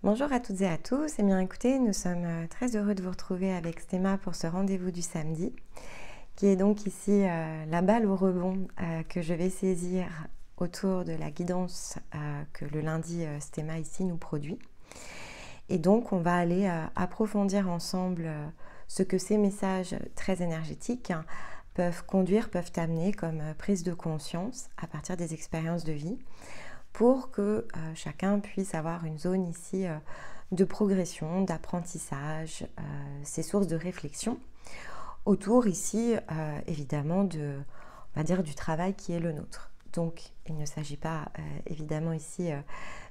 Bonjour à toutes et à tous. Eh bien écoutez, nous sommes très heureux de vous retrouver avec Stéma pour ce rendez-vous du samedi, qui est donc ici la balle au rebond que je vais saisir autour de la guidance que le lundi Stéma ici nous produit. Et donc on va aller approfondir ensemble ce que ces messages très énergétiques peuvent conduire, peuvent amener comme prise de conscience à partir des expériences de vie, pour que chacun puisse avoir une zone ici de progression, d'apprentissage, ces sources de réflexion autour ici évidemment on va dire, du travail qui est le nôtre. Donc il ne s'agit pas évidemment ici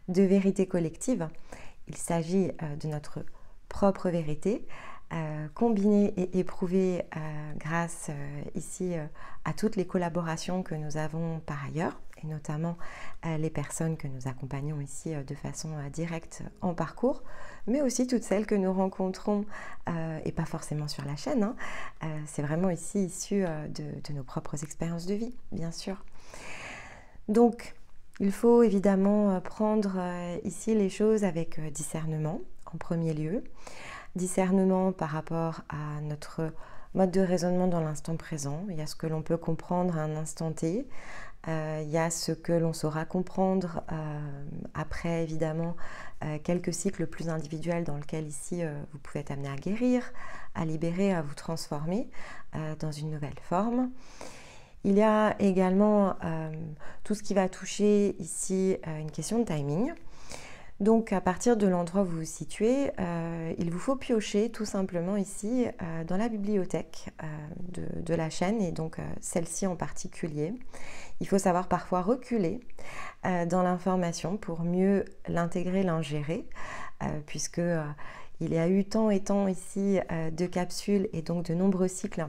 de vérité collective, il s'agit de notre propre vérité, combinée et éprouvée grâce ici à toutes les collaborations que nous avons par ailleurs, et notamment les personnes que nous accompagnons ici de façon directe en parcours, mais aussi toutes celles que nous rencontrons, et pas forcément sur la chaîne, c'est vraiment ici issu de nos propres expériences de vie, bien sûr. Donc, il faut évidemment prendre ici les choses avec discernement en premier lieu. Discernement par rapport à notre mode de raisonnement dans l'instant présent. Il y a ce que l'on peut comprendre à un instant T, il y a ce que l'on saura comprendre après évidemment quelques cycles plus individuels dans lesquels ici vous pouvez être amené à guérir, à libérer, à vous transformer dans une nouvelle forme. Il y a également tout ce qui va toucher ici une question de timing. Donc à partir de l'endroit où vous vous situez, il vous faut piocher tout simplement ici dans la bibliothèque de la chaîne, et donc celle-ci en particulier. Il faut savoir parfois reculer dans l'information pour mieux l'intégrer, l'ingérer, puisque il y a eu tant et tant ici de capsules et donc de nombreux cycles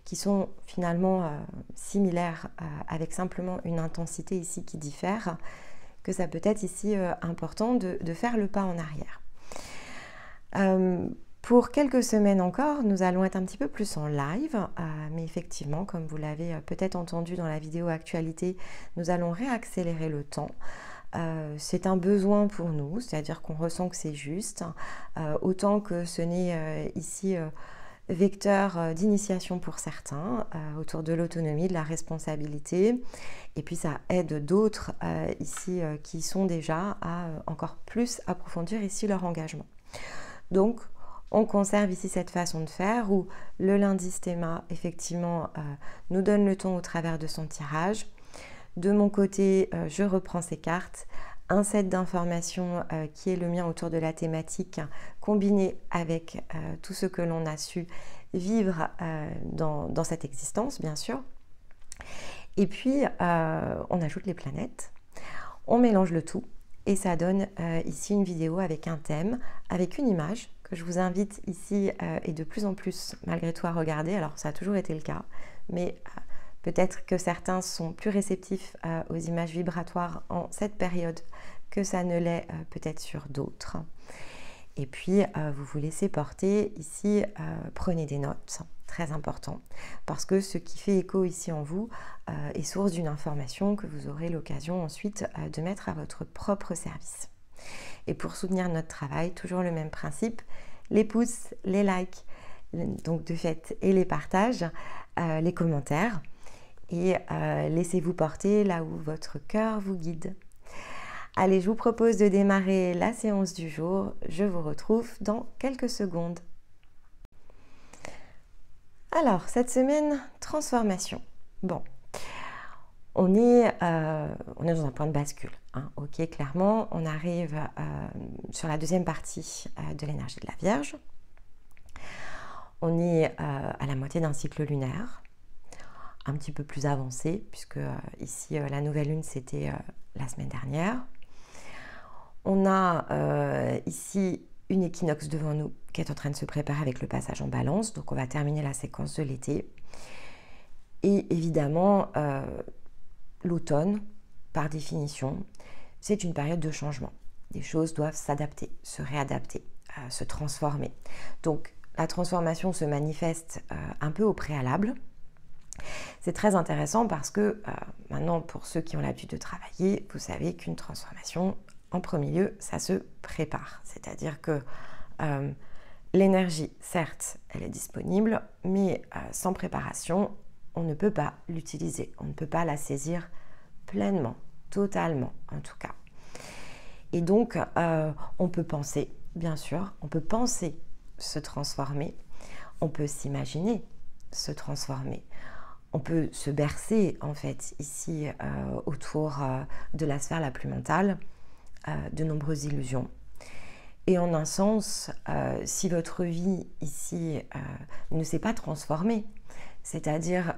qui sont finalement similaires avec simplement une intensité ici qui diffère, que ça peut être ici important de faire le pas en arrière. Pour quelques semaines encore, nous allons être un petit peu plus en live, mais effectivement, comme vous l'avez peut-être entendu dans la vidéo actualité, nous allons réaccélérer le temps. C'est un besoin pour nous, c'est-à-dire qu'on ressent que c'est juste, autant que ce n'est ici vecteur d'initiation pour certains, autour de l'autonomie, de la responsabilité, et puis ça aide d'autres ici qui sont déjà à encore plus approfondir ici leur engagement. Donc on conserve ici cette façon de faire où le lundi Stéma effectivement nous donne le ton au travers de son tirage. De mon côté, je reprends ces cartes, un set d'informations qui est le mien autour de la thématique, combiné avec tout ce que l'on a su vivre dans cette existence, bien sûr. Et puis, on ajoute les planètes, on mélange le tout, et ça donne ici une vidéo avec un thème, avec une image, que je vous invite ici et de plus en plus malgré tout à regarder. Alors ça a toujours été le cas, mais peut-être que certains sont plus réceptifs aux images vibratoires en cette période que ça ne l'est peut-être sur d'autres. Et puis vous vous laissez porter ici, prenez des notes, très important, parce que ce qui fait écho ici en vous est source d'une information que vous aurez l'occasion ensuite de mettre à votre propre service. Et pour soutenir notre travail, toujours le même principe, les pouces, les likes, donc de fait, et les partages, les commentaires, et laissez-vous porter là où votre cœur vous guide. Allez, je vous propose de démarrer la séance du jour. Je vous retrouve dans quelques secondes. Alors, cette semaine, transformation. Bon, on est dans un point de bascule. Ok, clairement, on arrive sur la deuxième partie de l'énergie de la Vierge. On est à la moitié d'un cycle lunaire, un petit peu plus avancé, puisque ici, la nouvelle lune, c'était la semaine dernière. On a ici une équinoxe devant nous qui est en train de se préparer avec le passage en balance, donc on va terminer la séquence de l'été. Et évidemment, l'automne, par définition, c'est une période de changement. Des choses doivent s'adapter, se réadapter, se transformer. Donc la transformation se manifeste un peu au préalable. C'est très intéressant parce que maintenant, pour ceux qui ont l'habitude de travailler, vous savez qu'une transformation, en premier lieu, ça se prépare. C'est-à-dire que l'énergie, certes, elle est disponible, mais sans préparation, on ne peut pas l'utiliser. On ne peut pas la saisir pleinement, totalement en tout cas. Et donc, on peut penser, bien sûr, on peut penser se transformer, on peut s'imaginer se transformer, on peut se bercer en fait ici autour de la sphère la plus mentale, de nombreuses illusions. Et en un sens, si votre vie ici ne s'est pas transformée, c'est-à-dire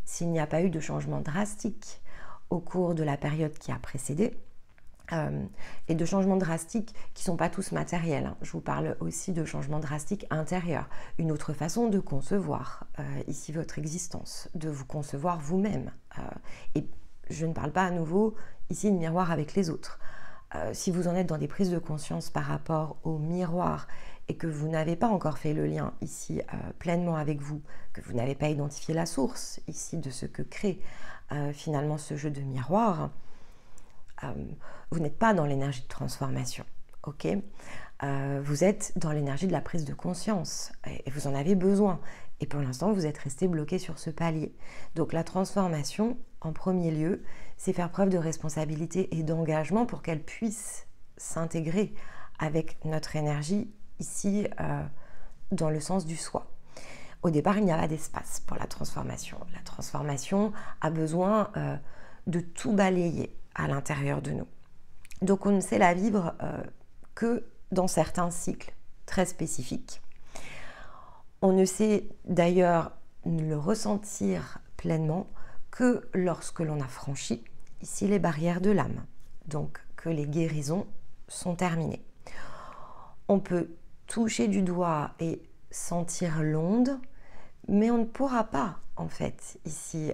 s'il n'y a pas eu de changement drastique au cours de la période qui a précédé, et de changements drastiques qui ne sont pas tous matériels. Je vous parle aussi de changements drastiques intérieurs, une autre façon de concevoir ici votre existence, de vous concevoir vous-même. Et je ne parle pas à nouveau ici de miroir avec les autres. Si vous en êtes dans des prises de conscience par rapport au miroir et que vous n'avez pas encore fait le lien ici pleinement avec vous, que vous n'avez pas identifié la source ici de ce que crée finalement ce jeu de miroir, vous n'êtes pas dans l'énergie de transformation, ok? Vous êtes dans l'énergie de la prise de conscience et vous en avez besoin. Et pour l'instant, vous êtes resté bloqué sur ce palier. Donc la transformation, en premier lieu, c'est faire preuve de responsabilité et d'engagement pour qu'elle puisse s'intégrer avec notre énergie ici dans le sens du soi. Au départ, il n'y a pas d'espace pour la transformation. La transformation a besoin de tout balayer à l'intérieur de nous. Donc on ne sait la vivre que dans certains cycles très spécifiques. On ne sait d'ailleurs le ressentir pleinement que lorsque l'on a franchi ici les barrières de l'âme, donc que les guérisons sont terminées. On peut toucher du doigt et sentir l'onde, mais on ne pourra pas en fait ici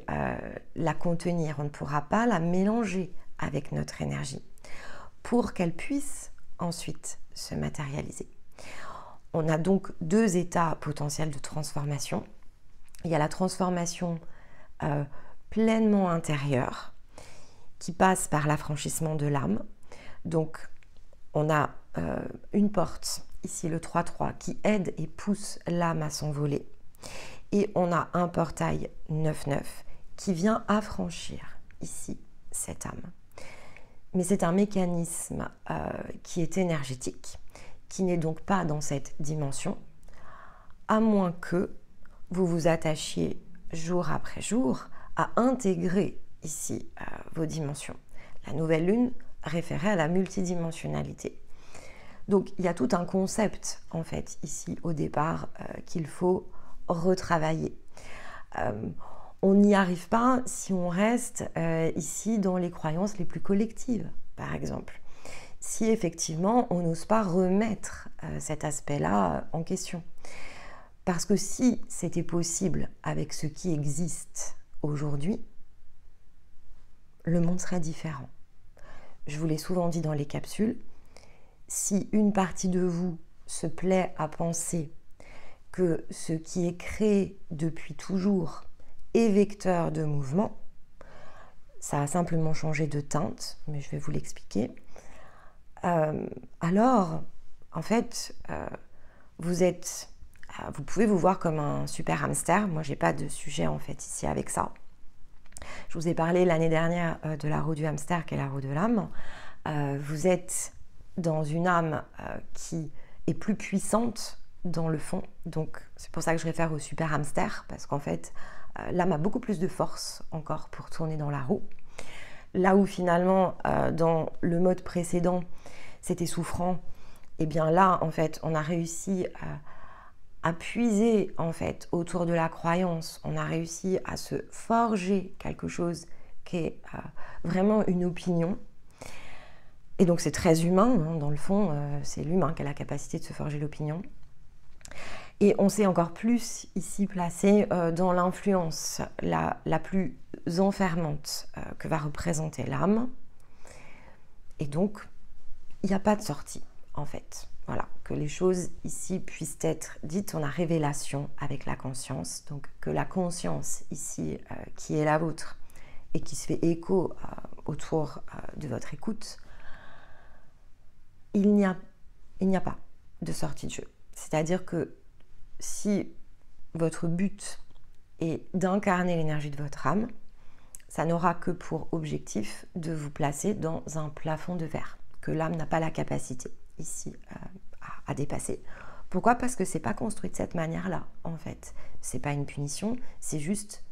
la contenir, on ne pourra pas la mélanger avec notre énergie pour qu'elle puisse ensuite se matérialiser. On a donc deux états potentiels de transformation. Il y a la transformation pleinement intérieure qui passe par l'affranchissement de l'âme. Donc on a une porte, ici le 3-3, qui aide et pousse l'âme à s'envoler. Et on a un portail 9-9 qui vient affranchir ici cette âme. Mais c'est un mécanisme qui est énergétique, qui n'est donc pas dans cette dimension, à moins que vous vous attachiez jour après jour à intégrer ici vos dimensions. La nouvelle lune référait à la multidimensionnalité. Donc il y a tout un concept en fait ici au départ qu'il faut retravailler. On n'y arrive pas si on reste ici dans les croyances les plus collectives, par exemple. Si effectivement on n'ose pas remettre cet aspect-là en question. Parce que si c'était possible avec ce qui existe aujourd'hui, le monde serait différent. Je vous l'ai souvent dit dans les capsules, si une partie de vous se plaît à penser que ce qui est créé depuis toujours est vecteur de mouvement, ça a simplement changé de teinte, mais je vais vous l'expliquer. Alors, en fait, vous pouvez vous voir comme un super hamster. Moi, j'ai pas de sujet en fait ici avec ça. Je vous ai parlé l'année dernière de la roue du hamster qui est la roue de l'âme. Vous êtes dans une âme qui est plus puissante dans le fond. Donc, c'est pour ça que je réfère au super hamster, parce qu'en fait, l'âme a beaucoup plus de force encore pour tourner dans la roue. Là où finalement, dans le mode précédent, c'était souffrant, et bien là, en fait, on a réussi à puiser en fait autour de la croyance, on a réussi à se forger quelque chose qui est vraiment une opinion. Et donc c'est très humain, hein, dans le fond, c'est l'humain qui a la capacité de se forger l'opinion. Et on s'est encore plus ici placé dans l'influence la plus enfermante que va représenter l'âme. Et donc, il n'y a pas de sortie, en fait. Voilà, que les choses ici puissent être dites. On a révélation avec la conscience. Donc, que la conscience ici, qui est la vôtre, et qui se fait écho autour de votre écoute, il n'y a pas de sortie de jeu. C'est-à-dire que si votre but est d'incarner l'énergie de votre âme, ça n'aura que pour objectif de vous placer dans un plafond de verre que l'âme n'a pas la capacité ici à dépasser. Pourquoi? Parce que c'est pas construit de cette manière-là, en fait. C'est pas une punition, c'est juste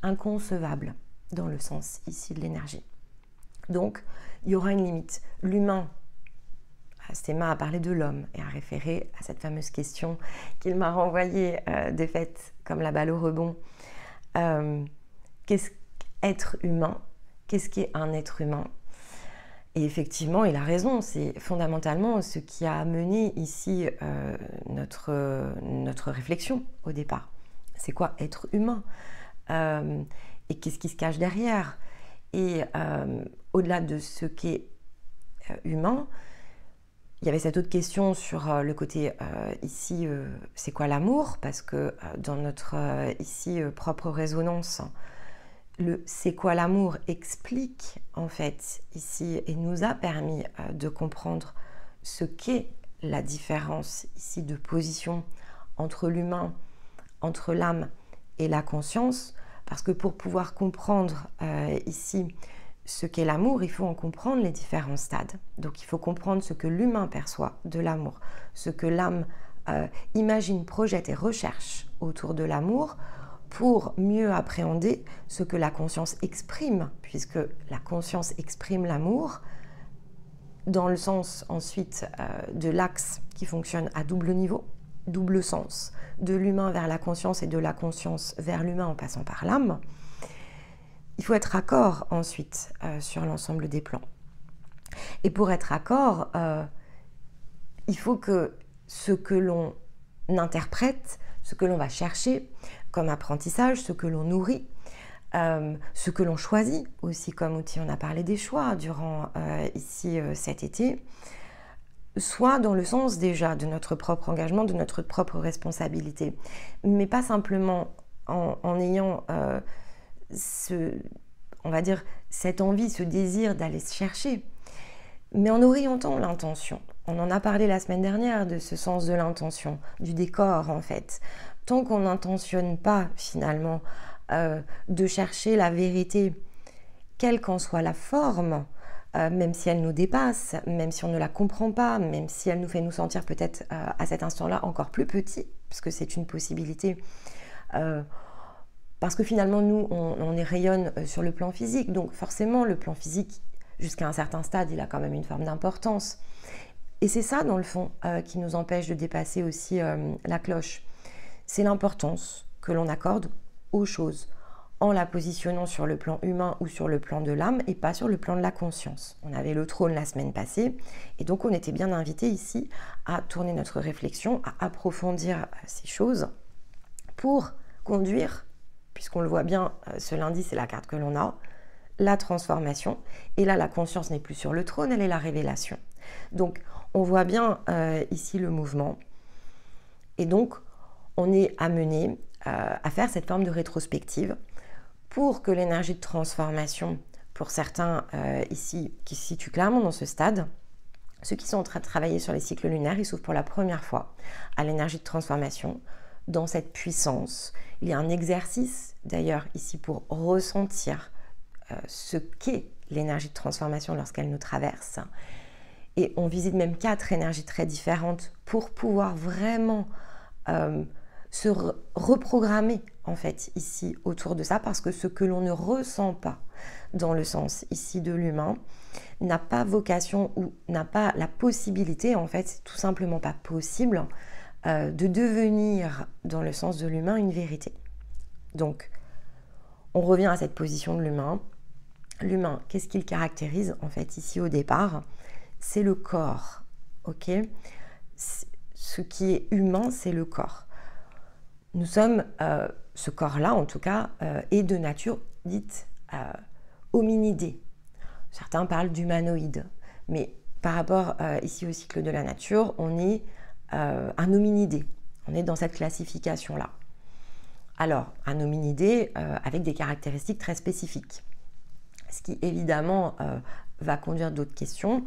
inconcevable dans le sens ici de l'énergie. Donc, il y aura une limite. L'humain, Stéma a parlé de l'homme et a référé à cette fameuse question qu'il m'a renvoyée de fait comme la balle au rebond. Qu'est-ce qu'être humain? Qu'est-ce qu'est un être humain? Et effectivement, il a raison, c'est fondamentalement ce qui a amené ici notre réflexion au départ. C'est quoi être humain? Et qu'est-ce qui se cache derrière? Et au-delà de ce qu'est humain, il y avait cette autre question sur le côté ici, c'est quoi l'amour? Parce que dans notre ici propre résonance, le c'est quoi l'amour explique en fait ici et nous a permis de comprendre ce qu'est la différence ici de position entre l'humain, entre l'âme et la conscience, parce que pour pouvoir comprendre ici ce qu'est l'amour, il faut en comprendre les différents stades. Donc il faut comprendre ce que l'humain perçoit de l'amour, ce que l'âme imagine, projette et recherche autour de l'amour, pour mieux appréhender ce que la conscience exprime, puisque la conscience exprime l'amour, dans le sens ensuite de l'axe qui fonctionne à double niveau, double sens, de l'humain vers la conscience et de la conscience vers l'humain en passant par l'âme. Il faut être raccord ensuite sur l'ensemble des plans. Et pour être raccord, il faut que ce que l'on interprète, ce que l'on va chercher comme apprentissage, ce que l'on nourrit, ce que l'on choisit aussi comme outil, on a parlé des choix durant ici cet été, soit dans le sens déjà de notre propre engagement, de notre propre responsabilité, mais pas simplement en ayant on va dire, cette envie, ce désir d'aller se chercher, mais en orientant l'intention. On en a parlé la semaine dernière de ce sens de l'intention, du décor en fait. Tant qu'on n'intentionne pas finalement de chercher la vérité, quelle qu'en soit la forme, même si elle nous dépasse, même si on ne la comprend pas, même si elle nous fait nous sentir peut-être à cet instant-là encore plus petits, parce que c'est une possibilité, parce que finalement nous on y rayonne sur le plan physique, donc forcément le plan physique jusqu'à un certain stade il a quand même une forme d'importance, et c'est ça dans le fond qui nous empêche de dépasser aussi la cloche. C'est l'importance que l'on accorde aux choses en la positionnant sur le plan humain ou sur le plan de l'âme et pas sur le plan de la conscience. On avait le trône la semaine passée et donc on était bien invité ici à tourner notre réflexion, à approfondir ces choses pour conduire, puisqu'on le voit bien, ce lundi c'est la carte que l'on a, la transformation. Et là la conscience n'est plus sur le trône, elle est la révélation. Donc on voit bien ici le mouvement et donc on est amené à faire cette forme de rétrospective pour que l'énergie de transformation, pour certains ici qui se situent clairement dans ce stade, ceux qui sont en train de travailler sur les cycles lunaires, ils s'ouvrent pour la première fois à l'énergie de transformation dans cette puissance. Il y a un exercice d'ailleurs ici pour ressentir ce qu'est l'énergie de transformation lorsqu'elle nous traverse. Et on visite même 4 énergies très différentes pour pouvoir vraiment se reprogrammer en fait ici autour de ça, parce que ce que l'on ne ressent pas dans le sens ici de l'humain n'a pas vocation ou n'a pas la possibilité, en fait c'est tout simplement pas possible de devenir dans le sens de l'humain une vérité. Donc on revient à cette position de l'humain. L'humain, qu'est-ce qu'il caractérise en fait ici au départ? C'est le corps, ok? Ce qui est humain, c'est le corps. Nous sommes, ce corps-là en tout cas, est de nature dite hominidée. Certains parlent d'humanoïde, mais par rapport ici au cycle de la nature, on est un hominidé. On est dans cette classification-là. Alors, un hominidé avec des caractéristiques très spécifiques. Ce qui évidemment va conduire d'autres questions.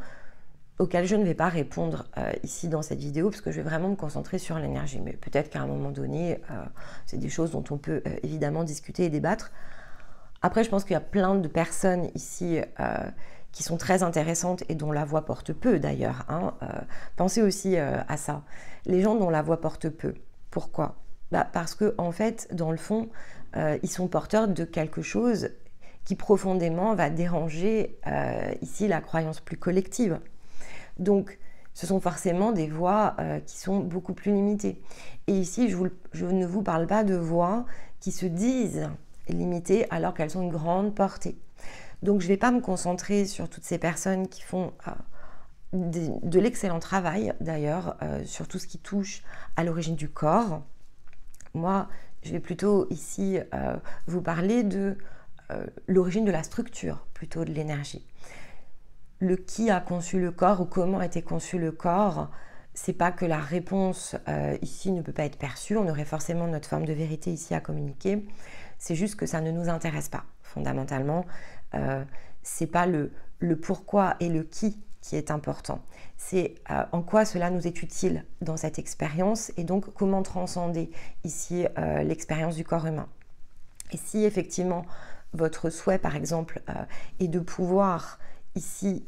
auxquelles je ne vais pas répondre ici dans cette vidéo, parce que je vais vraiment me concentrer sur l'énergie. Mais peut-être qu'à un moment donné, c'est des choses dont on peut évidemment discuter et débattre. Après, je pense qu'il y a plein de personnes ici qui sont très intéressantes et dont la voix porte peu d'ailleurs. Hein. Pensez aussi à ça. Les gens dont la voix porte peu. Pourquoi? Parce que en fait, dans le fond, ils sont porteurs de quelque chose qui profondément va déranger ici la croyance plus collective. Donc, ce sont forcément des voix qui sont beaucoup plus limitées. Et ici, je ne vous parle pas de voix qui se disent limitées alors qu'elles ont une grande portée. Donc, je ne vais pas me concentrer sur toutes ces personnes qui font de l'excellent travail, d'ailleurs, sur tout ce qui touche à l'origine du corps. Moi, je vais plutôt ici vous parler de l'origine de la structure, plutôt de l'énergie. Le qui a conçu le corps ou comment a été conçu le corps, c'est pas que la réponse ici ne peut pas être perçue, on aurait forcément notre forme de vérité ici à communiquer, c'est juste que ça ne nous intéresse pas. Fondamentalement, c'est pas le pourquoi et le qui est important, c'est en quoi cela nous est utile dans cette expérience et donc comment transcender ici l'expérience du corps humain. Et si effectivement votre souhait par exemple est de pouvoir ici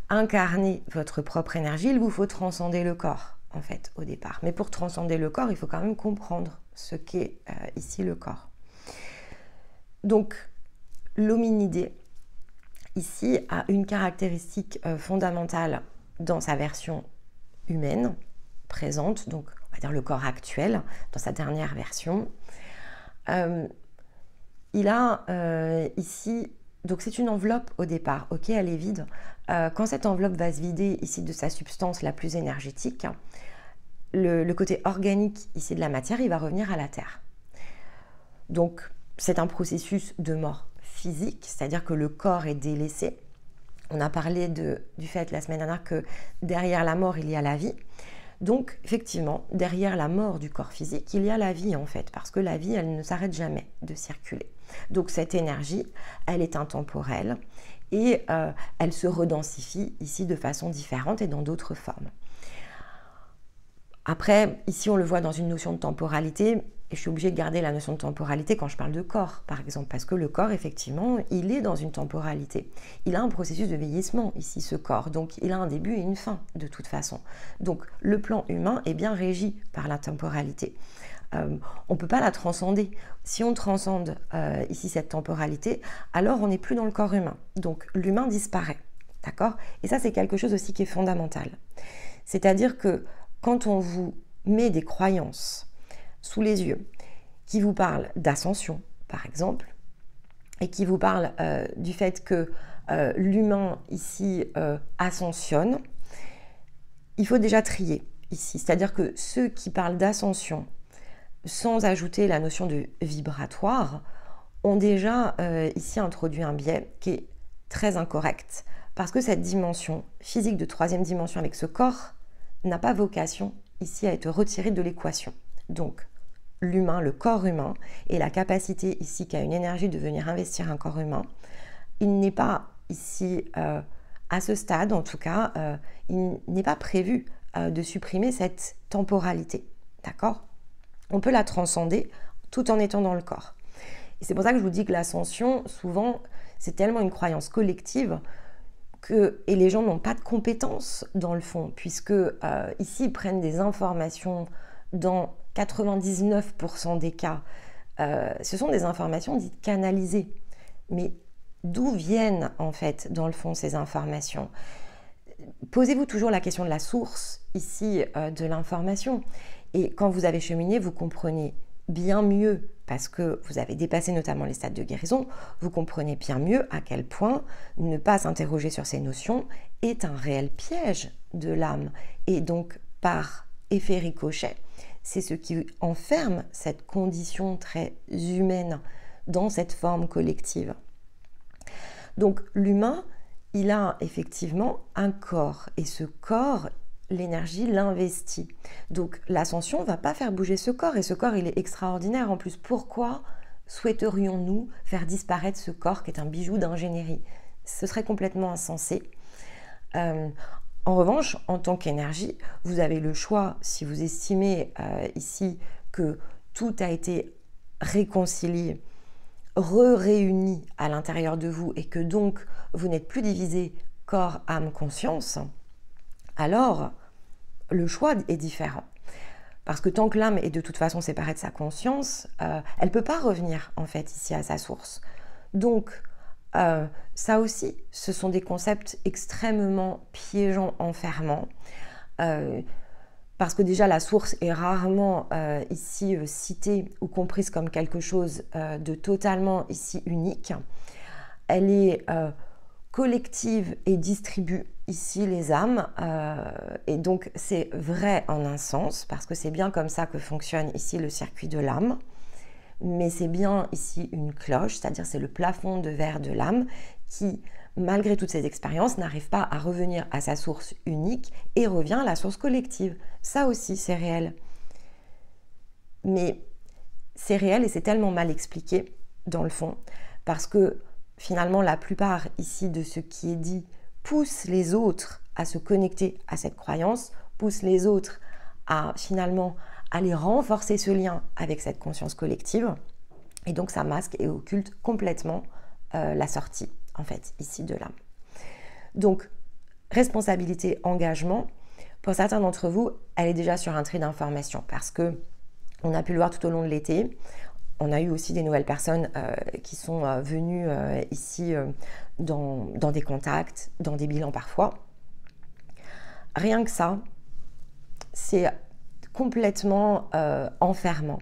incarner votre propre énergie, il vous faut transcender le corps en fait au départ. Mais pour transcender le corps, il faut quand même comprendre ce qu'est ici le corps. Donc l'hominidé ici a une caractéristique fondamentale dans sa version humaine présente, donc on va dire le corps actuel, dans sa dernière version. Il a ici, donc c'est une enveloppe au départ, ok, elle est vide. Quand cette enveloppe va se vider ici de sa substance la plus énergétique, le côté organique ici de la matière, il va revenir à la terre. Donc c'est un processus de mort physique, c'est-à-dire que le corps est délaissé. On a parlé du fait la semaine dernière que derrière la mort, il y a la vie. Donc, effectivement, derrière la mort du corps physique, il y a la vie en fait, parce que la vie, elle ne s'arrête jamais de circuler. Donc, cette énergie, elle est intemporelle et elle se redensifie ici de façon différente et dans d'autres formes. Après, ici, on le voit dans une notion de temporalité, et je suis obligée de garder la notion de temporalité quand je parle de corps, par exemple, parce que le corps, effectivement, il est dans une temporalité. Il a un processus de vieillissement, ici, ce corps, donc il a un début et une fin, de toute façon. Donc, le plan humain est bien régi par la temporalité. On ne peut pas la transcender. Si on transcende ici cette temporalité, alors on n'est plus dans le corps humain. Donc, l'humain disparaît, d'accord? Et ça, c'est quelque chose aussi qui est fondamental. C'est-à-dire que quand on vous met des croyances sous les yeux, qui vous parlent d'ascension, par exemple, et qui vous parlent du fait que l'humain ici ascensionne, il faut déjà trier ici. C'est-à-dire que ceux qui parlent d'ascension, sans ajouter la notion de vibratoire, ont déjà ici introduit un biais qui est très incorrect, parce que cette dimension physique de troisième dimension avec ce corps n'a pas vocation ici à être retirée de l'équation. Donc, l'humain, le corps humain, et la capacité ici qu'a une énergie de venir investir un corps humain, il n'est pas ici, à ce stade en tout cas, il n'est pas prévu de supprimer cette temporalité, d'accord? On peut la transcender tout en étant dans le corps. Et c'est pour ça que je vous dis que l'ascension, souvent, c'est tellement une croyance collective et les gens n'ont pas de compétences dans le fond, puisque ici, ils prennent des informations dans 99% des cas. Ce sont des informations dites canalisées. Mais d'où viennent, en fait, dans le fond, ces informations? Posez-vous toujours la question de la source, ici, de l'information. Et quand vous avez cheminé, vous comprenez bien mieux, parce que vous avez dépassé notamment les stades de guérison, vous comprenez bien mieux à quel point ne pas s'interroger sur ces notions est un réel piège de l'âme. Et donc, par effet ricochet, c'est ce qui enferme cette condition très humaine dans cette forme collective. Donc, l'humain, il a effectivement un corps, et ce corps, l'énergie l'investit. Donc l'ascension ne va pas faire bouger ce corps, et ce corps il est extraordinaire en plus. Pourquoi souhaiterions-nous faire disparaître ce corps qui est un bijou d'ingénierie? Ce serait complètement insensé. En revanche, en tant qu'énergie, vous avez le choix, si vous estimez ici que tout a été réconcilié, réuni à l'intérieur de vous et que donc vous n'êtes plus divisé corps, âme, conscience, alors le choix est différent. Parce que tant que l'âme est de toute façon séparée de sa conscience, elle ne peut pas revenir en fait ici à sa source. Donc ça aussi, ce sont des concepts extrêmement piégeants, enfermants. Parce que déjà la source est rarement ici citée ou comprise comme quelque chose de totalement ici unique. Elle est collective et distribue ici les âmes et donc c'est vrai en un sens parce que c'est bien comme ça que fonctionne ici le circuit de l'âme, mais c'est bien ici une cloche, c'est-à-dire c'est le plafond de verre de l'âme qui, malgré toutes ces expériences, n'arrive pas à revenir à sa source unique et revient à la source collective. Ça aussi c'est réel, mais c'est réel et c'est tellement mal expliqué dans le fond parce que finalement, la plupart ici de ce qui est dit pousse les autres à se connecter à cette croyance, pousse les autres à finalement aller renforcer ce lien avec cette conscience collective. Et donc, ça masque et occulte complètement la sortie, en fait, ici de l'âme. Donc, responsabilité, engagement, pour certains d'entre vous, elle est déjà sur un trait d'information parce que on a pu le voir tout au long de l'été. On a eu aussi des nouvelles personnes qui sont venues ici dans des contacts, dans des bilans parfois. Rien que ça, c'est complètement enfermant.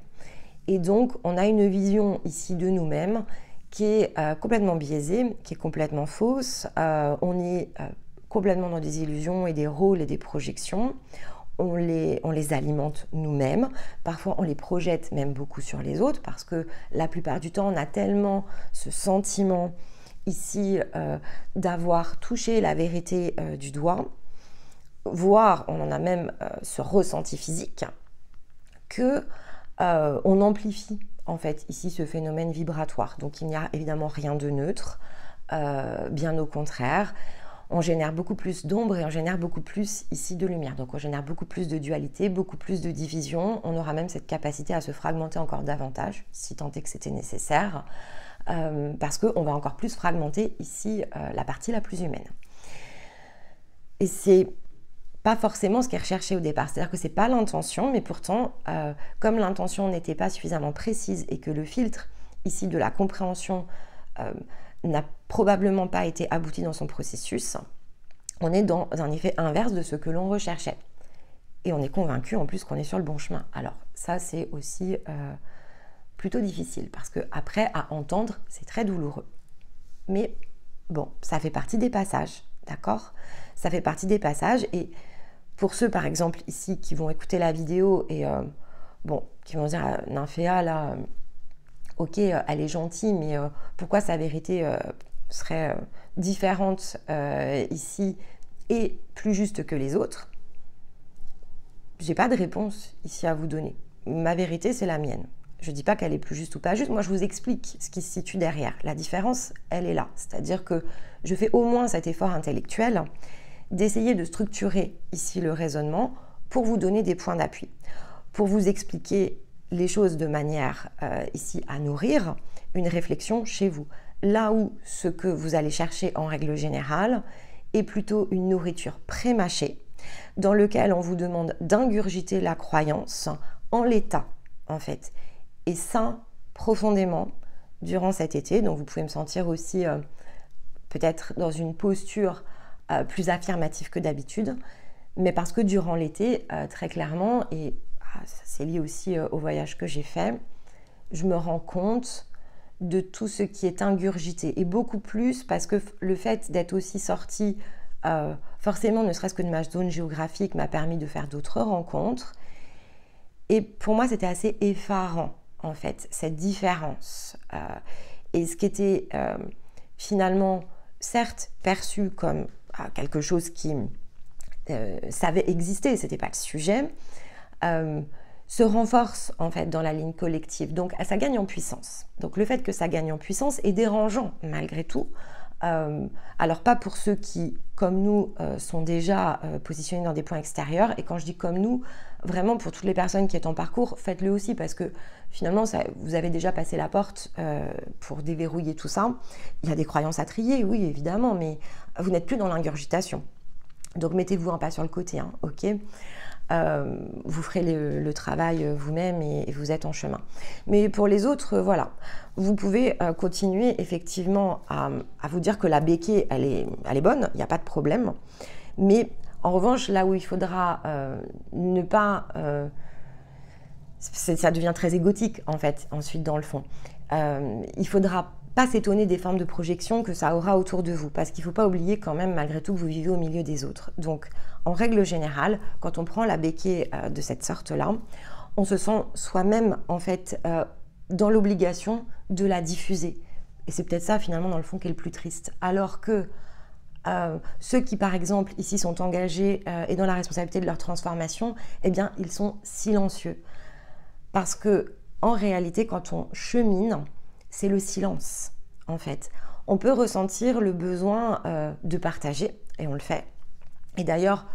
Et donc, on a une vision ici de nous-mêmes qui est complètement biaisée, qui est complètement fausse. On est complètement dans des illusions et des rôles et des projections. On les alimente nous-mêmes, parfois on les projette même beaucoup sur les autres parce que la plupart du temps on a tellement ce sentiment ici d'avoir touché la vérité du doigt, voire on en a même ce ressenti physique que on amplifie en fait ici ce phénomène vibratoire. Donc il n'y a évidemment rien de neutre, bien au contraire. On génère beaucoup plus d'ombre et on génère beaucoup plus ici de lumière. Donc on génère beaucoup plus de dualité, beaucoup plus de division. On aura même cette capacité à se fragmenter encore davantage, si tant est que c'était nécessaire, parce qu'on va encore plus fragmenter ici la partie la plus humaine. Et c'est pas forcément ce qui est recherché au départ. C'est-à-dire que c'est pas l'intention, mais pourtant, comme l'intention n'était pas suffisamment précise et que le filtre ici de la compréhension n'a probablement pas été abouti dans son processus, on est dans un effet inverse de ce que l'on recherchait. Et on est convaincu en plus qu'on est sur le bon chemin. Alors ça, c'est aussi plutôt difficile parce que après, à entendre, c'est très douloureux. Mais bon, ça fait partie des passages, d'accord? Ça fait partie des passages et pour ceux, par exemple, ici, qui vont écouter la vidéo et qui vont dire « Nymphéa, là... ok, elle est gentille, mais pourquoi sa vérité serait différente ici et plus juste que les autres? J'ai pas de réponse ici à vous donner. Ma vérité, c'est la mienne. Je dis pas qu'elle est plus juste ou pas juste. Moi, je vous explique ce qui se situe derrière. La différence, elle est là. C'est-à-dire que je fais au moins cet effort intellectuel d'essayer de structurer ici le raisonnement pour vous donner des points d'appui, pour vous expliquer les choses de manière ici à nourrir une réflexion chez vous. Là où ce que vous allez chercher en règle générale est plutôt une nourriture pré-mâchée dans lequel on vous demande d'ingurgiter la croyance en l'état en fait. Et ça, profondément, durant cet été, donc vous pouvez me sentir aussi peut-être dans une posture plus affirmative que d'habitude, mais parce que durant l'été, très clairement, et c'est lié aussi au voyage que j'ai fait, je me rends compte de tout ce qui est ingurgité, et beaucoup plus parce que le fait d'être aussi sortie, forcément, ne serait-ce que de ma zone géographique, m'a permis de faire d'autres rencontres, et pour moi, c'était assez effarant, en fait, cette différence. Et ce qui était finalement, certes, perçu comme quelque chose qui savait exister, c'était pas le sujet, se renforce en fait dans la ligne collective. Donc ça gagne en puissance. Donc le fait que ça gagne en puissance est dérangeant malgré tout, Alors pas pour ceux qui, comme nous, sont déjà positionnés dans des points extérieurs. Et quand je dis comme nous, vraiment pour toutes les personnes qui sont en parcours, faites-le aussi parce que finalement, vous avez déjà passé la porte pour déverrouiller tout ça. Il y a des croyances à trier, oui, évidemment, mais vous n'êtes plus dans l'ingurgitation. Donc mettez-vous un pas sur le côté, hein, ok. Vous ferez le travail vous-même et vous êtes en chemin. Mais pour les autres, voilà, vous pouvez continuer effectivement à vous dire que la béquille, elle est bonne, il n'y a pas de problème. Mais en revanche, là où il faudra ne pas... ça devient très égotique, en fait, ensuite, dans le fond. Il faudra pas s'étonner des formes de projection que ça aura autour de vous, parce qu'il ne faut pas oublier quand même, malgré tout, que vous vivez au milieu des autres. Donc, en règle générale, quand on prend la béquille de cette sorte-là, on se sent soi-même, en fait, dans l'obligation de la diffuser. Et c'est peut-être ça, finalement, dans le fond, qui est le plus triste. Alors que ceux qui, par exemple, ici, sont engagés et dans la responsabilité de leur transformation, eh bien, ils sont silencieux. Parce que, en réalité, quand on chemine, c'est le silence, en fait. On peut ressentir le besoin de partager, et on le fait. Et d'ailleurs,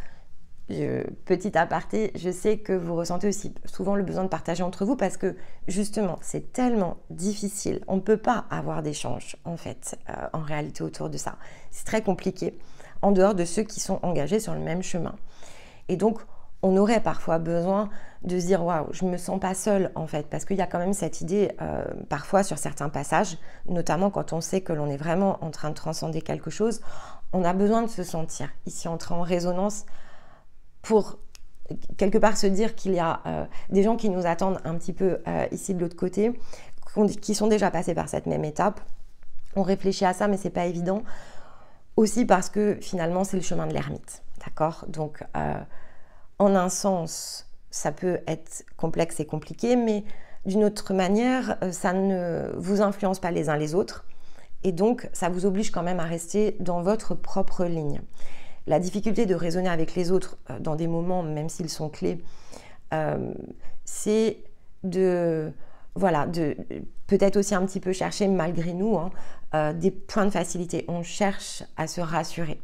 petit aparté, je sais que vous ressentez aussi souvent le besoin de partager entre vous parce que, justement, c'est tellement difficile. On ne peut pas avoir d'échange, en fait, en réalité, autour de ça. C'est très compliqué, en dehors de ceux qui sont engagés sur le même chemin. Et donc, on aurait parfois besoin de se dire « Waouh, je ne me sens pas seule en fait » parce qu'il y a quand même cette idée parfois sur certains passages, notamment quand on sait que l'on est vraiment en train de transcender quelque chose, on a besoin de se sentir ici entrer en résonance pour quelque part se dire qu'il y a des gens qui nous attendent un petit peu ici de l'autre côté, qui sont déjà passés par cette même étape. On réfléchit à ça mais c'est pas évident, aussi parce que finalement c'est le chemin de l'ermite, d'accord? Donc en un sens, ça peut être complexe et compliqué, mais d'une autre manière, ça ne vous influence pas les uns les autres. Et donc, ça vous oblige quand même à rester dans votre propre ligne. La difficulté de raisonner avec les autres dans des moments, même s'ils sont clés, c'est de peut-être aussi un petit peu chercher, malgré nous, des points de facilité. On cherche à se rassurer.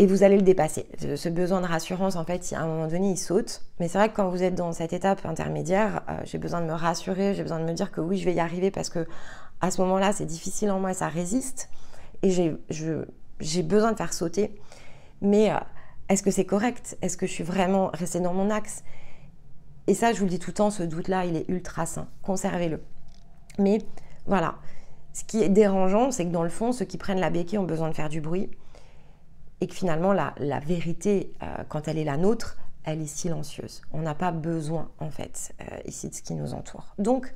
Et vous allez le dépasser. Ce besoin de rassurance, en fait, à un moment donné, il saute. Mais c'est vrai que quand vous êtes dans cette étape intermédiaire, j'ai besoin de me rassurer, j'ai besoin de me dire que oui, je vais y arriver parce que à ce moment-là, c'est difficile en moi et ça résiste. Et j'ai besoin de faire sauter. Mais est-ce que c'est correct? Est-ce que je suis vraiment restée dans mon axe? Et ça, je vous le dis tout le temps, ce doute-là, il est ultra sain. Conservez-le. Mais voilà. Ce qui est dérangeant, c'est que dans le fond, ceux qui prennent la béquille ont besoin de faire du bruit. Et que finalement, la vérité, quand elle est la nôtre, elle est silencieuse. On n'a pas besoin, en fait, ici de ce qui nous entoure. Donc,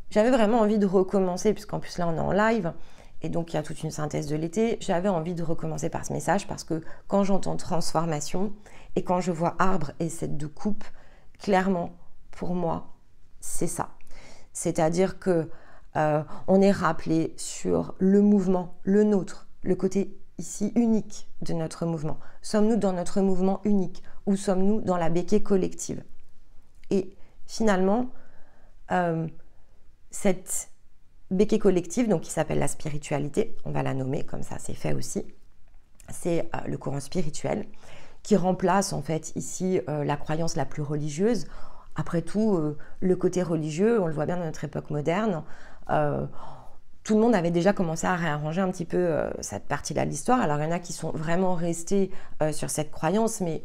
j'avais vraiment envie de recommencer, puisqu'en plus là, on est en live, et donc il y a toute une synthèse de l'été. J'avais envie de recommencer par ce message, parce que quand j'entends transformation, et quand je vois arbre et cette de coupe, clairement, pour moi, c'est ça. C'est-à-dire que on est rappelé sur le mouvement, le nôtre, le côté ici unique de notre mouvement. Sommes-nous dans notre mouvement unique ou sommes-nous dans la béquille collective? Et finalement, cette béquille collective, donc qui s'appelle la spiritualité, on va la nommer comme ça, c'est fait aussi, c'est le courant spirituel qui remplace en fait ici la croyance la plus religieuse. Après tout, le côté religieux, on le voit bien dans notre époque moderne, tout le monde avait déjà commencé à réarranger un petit peu cette partie-là de l'histoire. Alors, il y en a qui sont vraiment restés sur cette croyance, mais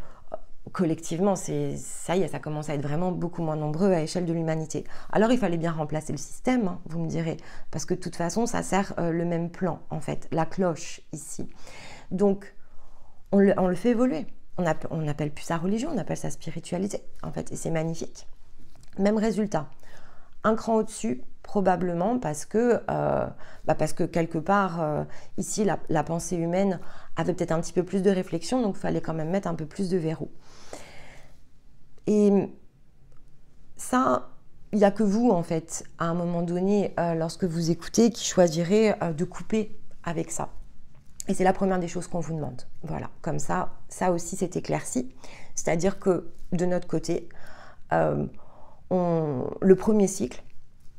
collectivement, ça y est, ça commence à être vraiment beaucoup moins nombreux à l'échelle de l'humanité. Alors, il fallait bien remplacer le système, hein, vous me direz, parce que de toute façon, ça sert le même plan, en fait, la cloche ici. Donc, on le fait évoluer. On n'appelle plus ça religion, on appelle ça spiritualité, en fait, et c'est magnifique. Même résultat. Un cran au-dessus, probablement parce que quelque part, ici, la pensée humaine avait peut-être un petit peu plus de réflexion, donc il fallait quand même mettre un peu plus de verrou. Et ça, il n'y a que vous, en fait, à un moment donné, lorsque vous écoutez, qui choisirez de couper avec ça. Et c'est la première des choses qu'on vous demande. Voilà, comme ça aussi, c'est éclairci. C'est-à-dire que, de notre côté, le premier cycle,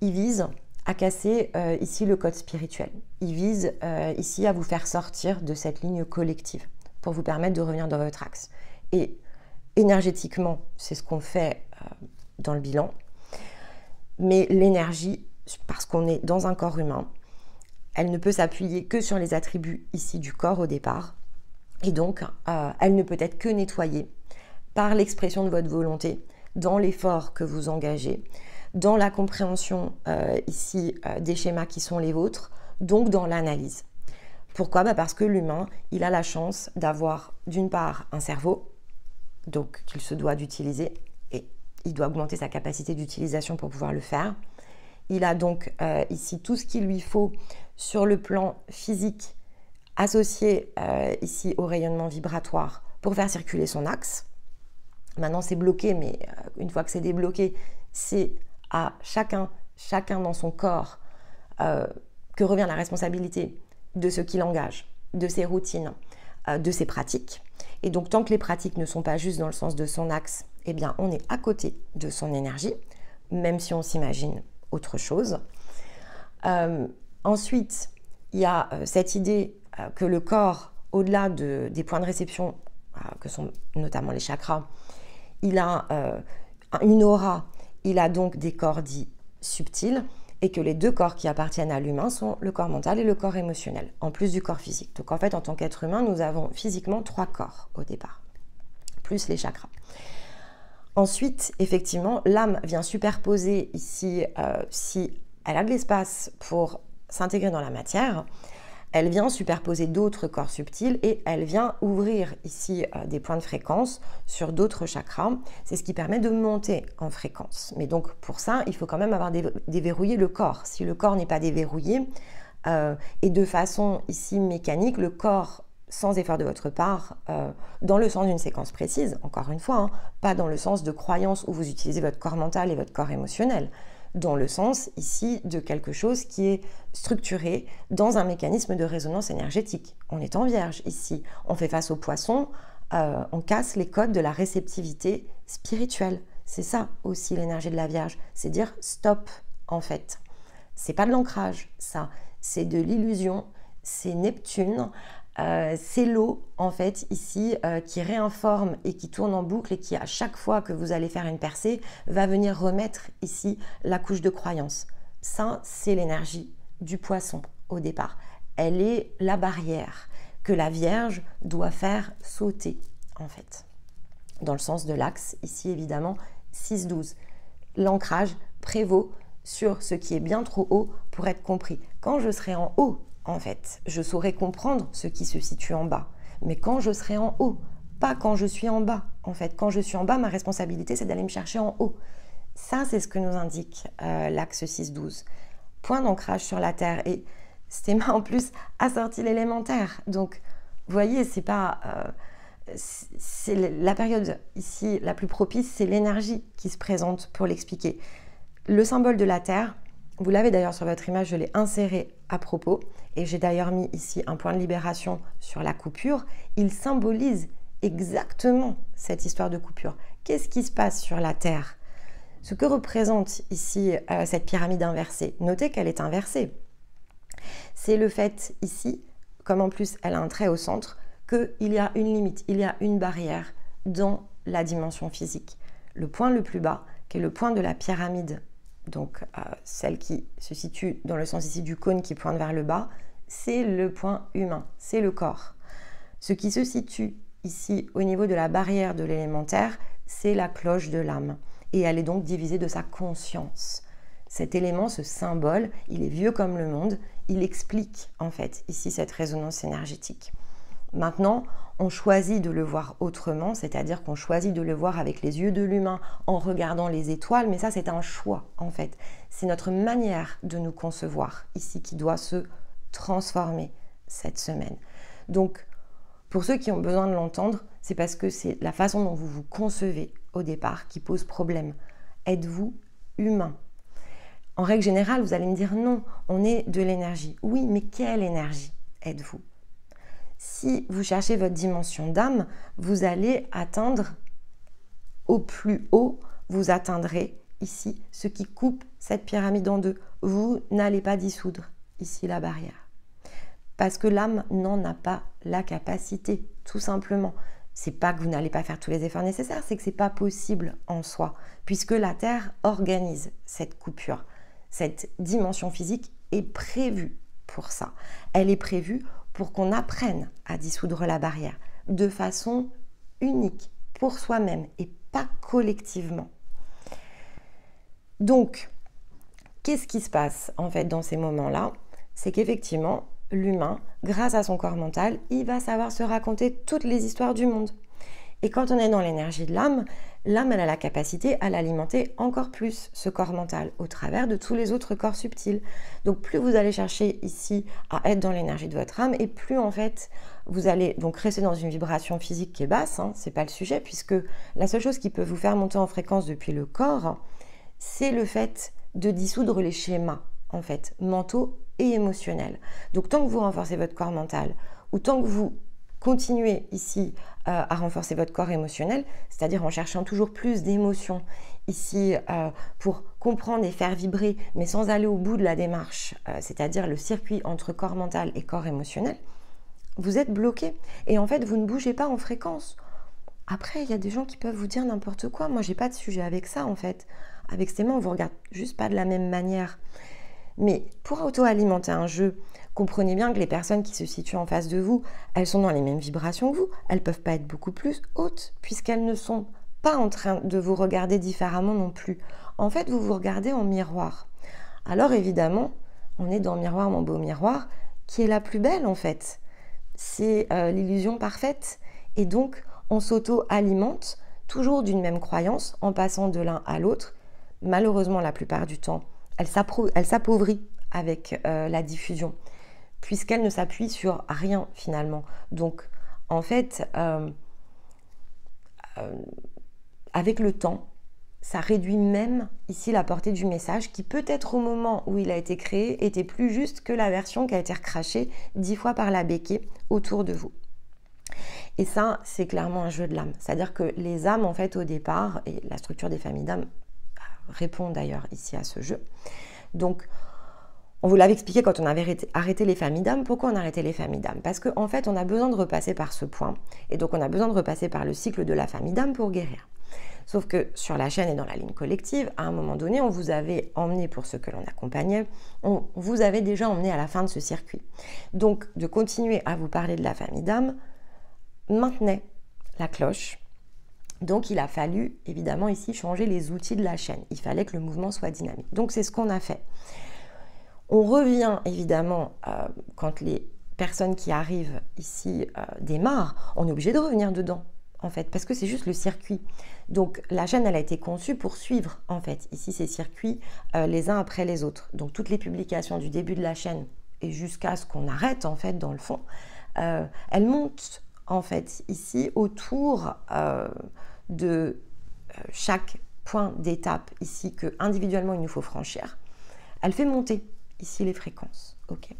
il vise à casser ici le code spirituel. Il vise ici à vous faire sortir de cette ligne collective pour vous permettre de revenir dans votre axe. Et énergétiquement, c'est ce qu'on fait dans le bilan. Mais l'énergie, parce qu'on est dans un corps humain, elle ne peut s'appuyer que sur les attributs ici du corps au départ. Et donc, elle ne peut être que nettoyée par l'expression de votre volonté, dans l'effort que vous engagez, dans la compréhension ici des schémas qui sont les vôtres, donc dans l'analyse. Pourquoi ? Parce que l'humain, il a la chance d'avoir d'une part un cerveau, donc qu'il se doit d'utiliser, et il doit augmenter sa capacité d'utilisation pour pouvoir le faire. Il a donc ici tout ce qu'il lui faut sur le plan physique, associé ici au rayonnement vibratoire pour faire circuler son axe. Maintenant c'est bloqué, mais une fois que c'est débloqué, c'est à chacun dans son corps que revient la responsabilité de ce qu'il engage, de ses routines, de ses pratiques. Et donc tant que les pratiques ne sont pas juste dans le sens de son axe, eh bien on est à côté de son énergie, même si on s'imagine autre chose. Ensuite, il y a cette idée que le corps, au-delà des points de réception, que sont notamment les chakras, il a une aura, il a donc des corps dits subtils, et que les deux corps qui appartiennent à l'humain sont le corps mental et le corps émotionnel, en plus du corps physique. Donc en fait, en tant qu'être humain, nous avons physiquement 3 corps au départ, plus les chakras. Ensuite, effectivement, l'âme vient superposer ici, si elle a de l'espace pour s'intégrer dans la matière, elle vient superposer d'autres corps subtils et elle vient ouvrir ici des points de fréquence sur d'autres chakras. C'est ce qui permet de monter en fréquence. Mais donc pour ça, il faut quand même avoir déverrouillé le corps. Si le corps n'est pas déverrouillé, et de façon ici mécanique, le corps, sans effort de votre part, dans le sens d'une séquence précise, encore une fois, hein, pas dans le sens de croyance où vous utilisez votre corps mental et votre corps émotionnel, dans le sens ici de quelque chose qui est structuré dans un mécanisme de résonance énergétique. On est en Vierge ici, on fait face aux poissons, on casse les codes de la réceptivité spirituelle. C'est ça aussi l'énergie de la Vierge, c'est dire stop en fait. C'est pas de l'ancrage, ça, c'est de l'illusion, c'est Neptune, c'est l'eau en fait ici qui réinforme et qui tourne en boucle et qui à chaque fois que vous allez faire une percée va venir remettre ici la couche de croyance. Ça c'est l'énergie du poisson au départ. Elle est la barrière que la Vierge doit faire sauter en fait. Dans le sens de l'axe ici évidemment 6-12. L'ancrage prévaut sur ce qui est bien trop haut pour être compris. Quand je serai en haut, en fait, je saurai comprendre ce qui se situe en bas. Mais quand je serai en haut, pas quand je suis en bas. En fait, quand je suis en bas, ma responsabilité, c'est d'aller me chercher en haut. Ça, c'est ce que nous indique l'axe 6-12. Point d'ancrage sur la Terre. Et Stéma, en plus, a sorti l'élémentaire. Donc, vous voyez, c'est pas... c'est la période ici la plus propice, c'est l'énergie qui se présente pour l'expliquer. Le symbole de la Terre, vous l'avez d'ailleurs sur votre image, je l'ai inséré à propos, et j'ai d'ailleurs mis ici un point de libération sur la coupure. Il symbolise exactement cette histoire de coupure. Qu'est-ce qui se passe sur la Terre? Ce que représente ici cette pyramide inversée, notez qu'elle est inversée. C'est le fait ici, comme en plus elle a un trait au centre, qu'il y a une limite, il y a une barrière dans la dimension physique. Le point le plus bas, qui est le point de la pyramide, donc celle qui se situe dans le sens ici du cône qui pointe vers le bas, c'est le point humain, c'est le corps. Ce qui se situe ici au niveau de la barrière de l'élémentaire, c'est la cloche de l'âme. Et elle est donc divisée de sa conscience. Cet élément, ce symbole, il est vieux comme le monde, il explique en fait ici cette résonance énergétique. Maintenant, on choisit de le voir autrement, c'est-à-dire qu'on choisit de le voir avec les yeux de l'humain en regardant les étoiles, mais ça c'est un choix en fait. C'est notre manière de nous concevoir ici qui doit se transformer cette semaine. Donc, pour ceux qui ont besoin de l'entendre, c'est parce que c'est la façon dont vous vous concevez au départ qui pose problème. Êtes-vous humain? En règle générale, vous allez me dire non, on est de l'énergie. Oui, mais quelle énergie êtes-vous? Si vous cherchez votre dimension d'âme, vous allez atteindre au plus haut, vous atteindrez ici ce qui coupe cette pyramide en deux. Vous n'allez pas dissoudre ici la barrière. Parce que l'âme n'en a pas la capacité, tout simplement. C'est pas que vous n'allez pas faire tous les efforts nécessaires, c'est que c'est pas possible en soi, puisque la Terre organise cette coupure. Cette dimension physique est prévue pour ça. Elle est prévue pour qu'on apprenne à dissoudre la barrière de façon unique, pour soi-même et pas collectivement. Donc, qu'est-ce qui se passe en fait dans ces moments-là? C'est qu'effectivement, l'humain, grâce à son corps mental, il va savoir se raconter toutes les histoires du monde. Et quand on est dans l'énergie de l'âme, l'âme, elle a la capacité à l'alimenter encore plus, ce corps mental, au travers de tous les autres corps subtils. Donc plus vous allez chercher ici à être dans l'énergie de votre âme, et plus en fait, vous allez donc rester dans une vibration physique qui est basse, hein, c'est pas le sujet, puisque la seule chose qui peut vous faire monter en fréquence depuis le corps, c'est le fait de dissoudre les schémas, en fait, mentaux et émotionnels. Donc tant que vous renforcez votre corps mental, ou tant que vous continuez ici à renforcer votre corps émotionnel, c'est-à-dire en cherchant toujours plus d'émotions ici pour comprendre et faire vibrer, mais sans aller au bout de la démarche, c'est-à-dire le circuit entre corps mental et corps émotionnel, vous êtes bloqué. Et en fait, vous ne bougez pas en fréquence. Après, il y a des gens qui peuvent vous dire n'importe quoi. Moi, j'ai pas de sujet avec ça, en fait. Avec Stéma, on vous regarde juste pas de la même manière. Mais pour auto-alimenter un jeu, comprenez bien que les personnes qui se situent en face de vous, elles sont dans les mêmes vibrations que vous. Elles ne peuvent pas être beaucoup plus hautes, puisqu'elles ne sont pas en train de vous regarder différemment non plus. En fait, vous vous regardez en miroir. Alors évidemment, on est dans Miroir, mon beau miroir, qui est la plus belle en fait. C'est l'illusion parfaite. Et donc, on s'auto-alimente toujours d'une même croyance en passant de l'un à l'autre. Malheureusement, la plupart du temps, elle s'appauvrit avec la diffusion, puisqu'elle ne s'appuie sur rien finalement. Donc, en fait, avec le temps, ça réduit même ici la portée du message qui peut-être au moment où il a été créé était plus juste que la version qui a été recrachée 10 fois par la béquille autour de vous. Et ça, c'est clairement un jeu de l'âme. C'est-à-dire que les âmes, en fait, au départ, et la structure des familles d'âmes répond d'ailleurs ici à ce jeu. Donc, on vous l'avait expliqué quand on avait arrêté les familles d'âmes. Pourquoi on a arrêté les familles d'âmes? Parce qu'en fait, on a besoin de repasser par ce point. Et donc, on a besoin de repasser par le cycle de la famille d'âmes pour guérir. Sauf que sur la chaîne et dans la ligne collective, à un moment donné, on vous avait emmené, pour ceux que l'on accompagnait, on vous avait déjà emmené à la fin de ce circuit. Donc, de continuer à vous parler de la famille d'âmes maintenait la cloche. Donc, il a fallu, évidemment, ici, changer les outils de la chaîne. Il fallait que le mouvement soit dynamique. Donc, c'est ce qu'on a fait. On revient, évidemment, quand les personnes qui arrivent ici démarrent, on est obligé de revenir dedans, en fait, parce que c'est juste le circuit. Donc, la chaîne, elle a été conçue pour suivre, en fait, ici, ces circuits les uns après les autres. Donc, toutes les publications du début de la chaîne et jusqu'à ce qu'on arrête, en fait, dans le fond, elles montent, en fait, ici, autour de chaque point d'étape ici que individuellement il nous faut franchir. Elle fait monter ici les fréquences. Ok.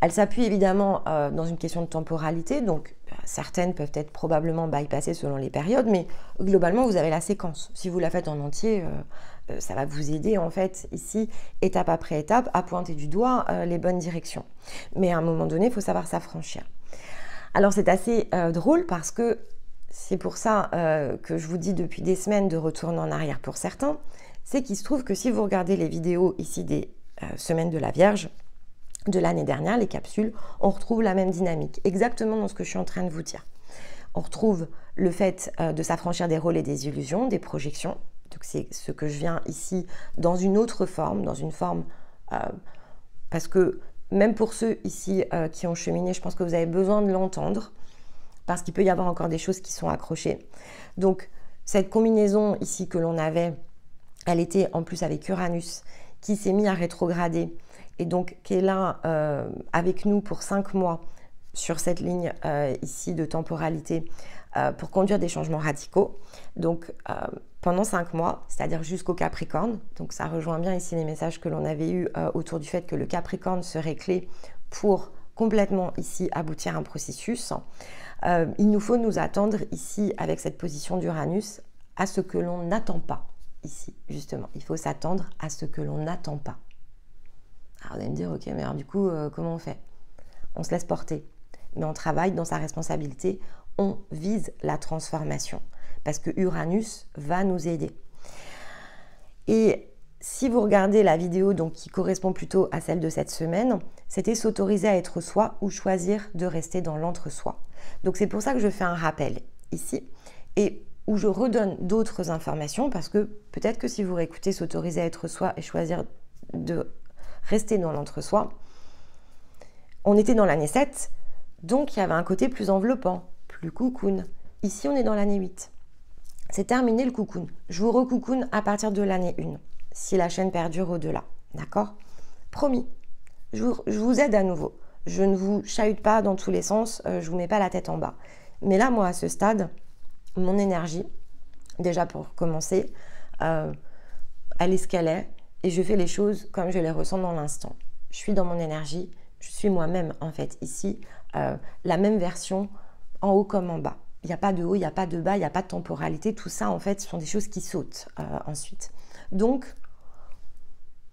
Elle s'appuie évidemment dans une question de temporalité, donc certaines peuvent être probablement bypassées selon les périodes, mais globalement vous avez la séquence. Si vous la faites en entier, ça va vous aider en fait ici, étape après étape, à pointer du doigt les bonnes directions. Mais à un moment donné, il faut savoir s'affranchir. Alors c'est assez drôle parce que c'est pour ça que je vous dis depuis des semaines de retourner en arrière pour certains, c'est qu'il se trouve que si vous regardez les vidéos ici des semaines de la Vierge, de l'année dernière, les capsules, on retrouve la même dynamique, exactement dans ce que je suis en train de vous dire. On retrouve le fait de s'affranchir des rôles et des illusions, des projections, donc c'est ce que je viens ici dans une autre forme, dans une forme, parce que même pour ceux ici qui ont cheminé, je pense que vous avez besoin de l'entendre, parce qu'il peut y avoir encore des choses qui sont accrochées. Donc, cette combinaison ici que l'on avait, elle était en plus avec Uranus, qui s'est mis à rétrograder, et donc qui est là avec nous pour 5 mois sur cette ligne ici de temporalité, pour conduire des changements radicaux. Donc, pendant 5 mois, c'est-à-dire jusqu'au Capricorne, donc ça rejoint bien ici les messages que l'on avait eus autour du fait que le Capricorne serait clé pour complètement ici aboutir à un processus. Il nous faut nous attendre ici avec cette position d'Uranus à ce que l'on n'attend pas ici, justement. Il faut s'attendre à ce que l'on n'attend pas. Alors vous allez me dire, ok, mais alors du coup, comment on fait? On se laisse porter, mais on travaille dans sa responsabilité, on vise la transformation, parce que Uranus va nous aider. Et si vous regardez la vidéo donc, qui correspond plutôt à celle de cette semaine, c'était s'autoriser à être soi ou choisir de rester dans l'entre-soi. Donc c'est pour ça que je fais un rappel ici et où je redonne d'autres informations parce que peut-être que si vous réécoutez s'autoriser à être soi et choisir de rester dans l'entre-soi, on était dans l'année 7, donc il y avait un côté plus enveloppant, plus cocoon. Ici on est dans l'année 8. C'est terminé le cocoon. Je vous recoucoune à partir de l'année 1, si la chaîne perdure au-delà. D'accord? Promis, je vous aide à nouveau. Je ne vous chahute pas dans tous les sens, je ne vous mets pas la tête en bas. Mais là, moi, à ce stade, mon énergie, déjà pour commencer, elle est ce qu'elle est, et je fais les choses comme je les ressens dans l'instant. Je suis dans mon énergie, je suis moi-même, en fait, ici, la même version, en haut comme en bas. Il n'y a pas de haut, il n'y a pas de bas, il n'y a pas de temporalité. Tout ça, en fait, ce sont des choses qui sautent ensuite. Donc,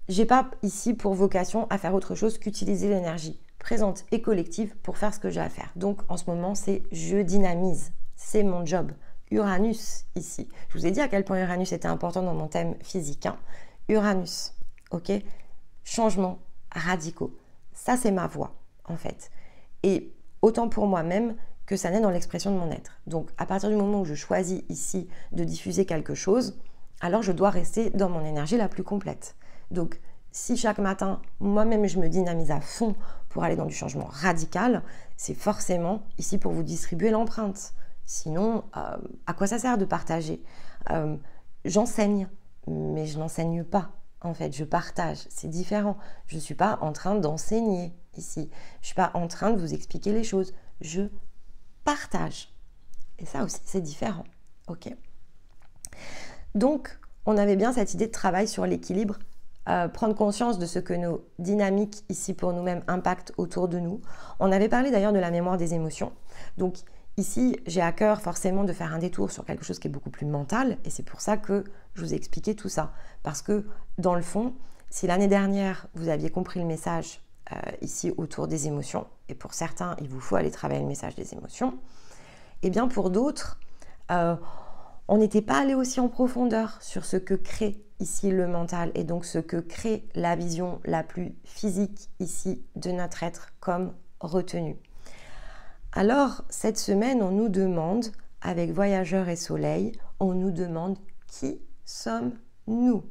je n'ai pas ici pour vocation à faire autre chose qu'utiliser l'énergie présente et collective pour faire ce que j'ai à faire. Donc, en ce moment, c'est je dynamise. C'est mon job. Uranus, ici. Je vous ai dit à quel point Uranus était important dans mon thème physique. Hein. Uranus, ok? Changements radicaux. Ça, c'est ma voix, en fait. Et autant pour moi-même que ça naît dans l'expression de mon être. Donc, à partir du moment où je choisis ici de diffuser quelque chose, alors je dois rester dans mon énergie la plus complète. Donc, si chaque matin, moi-même, je me dynamise à fond pour aller dans du changement radical, c'est forcément ici pour vous distribuer l'empreinte. Sinon, à quoi ça sert de partager? J'enseigne, mais je n'enseigne pas. En fait, je partage, c'est différent. Je ne suis pas en train d'enseigner ici. Je ne suis pas en train de vous expliquer les choses. Je partage. Et ça aussi, c'est différent. Ok. Donc, on avait bien cette idée de travail sur l'équilibre, prendre conscience de ce que nos dynamiques ici pour nous-mêmes impactent autour de nous. On avait parlé d'ailleurs de la mémoire des émotions. Donc, ici, j'ai à cœur forcément de faire un détour sur quelque chose qui est beaucoup plus mental et c'est pour ça que je vous ai expliqué tout ça. Parce que, dans le fond, si l'année dernière, vous aviez compris le message ici autour des émotions, et pour certains, il vous faut aller travailler le message des émotions, et bien pour d'autres, on n'était pas allé aussi en profondeur sur ce que crée ici le mental et donc ce que crée la vision la plus physique ici de notre être comme retenu. Alors, cette semaine, on nous demande, avec Voyageurs et Soleil, on nous demande qui sommes-nous?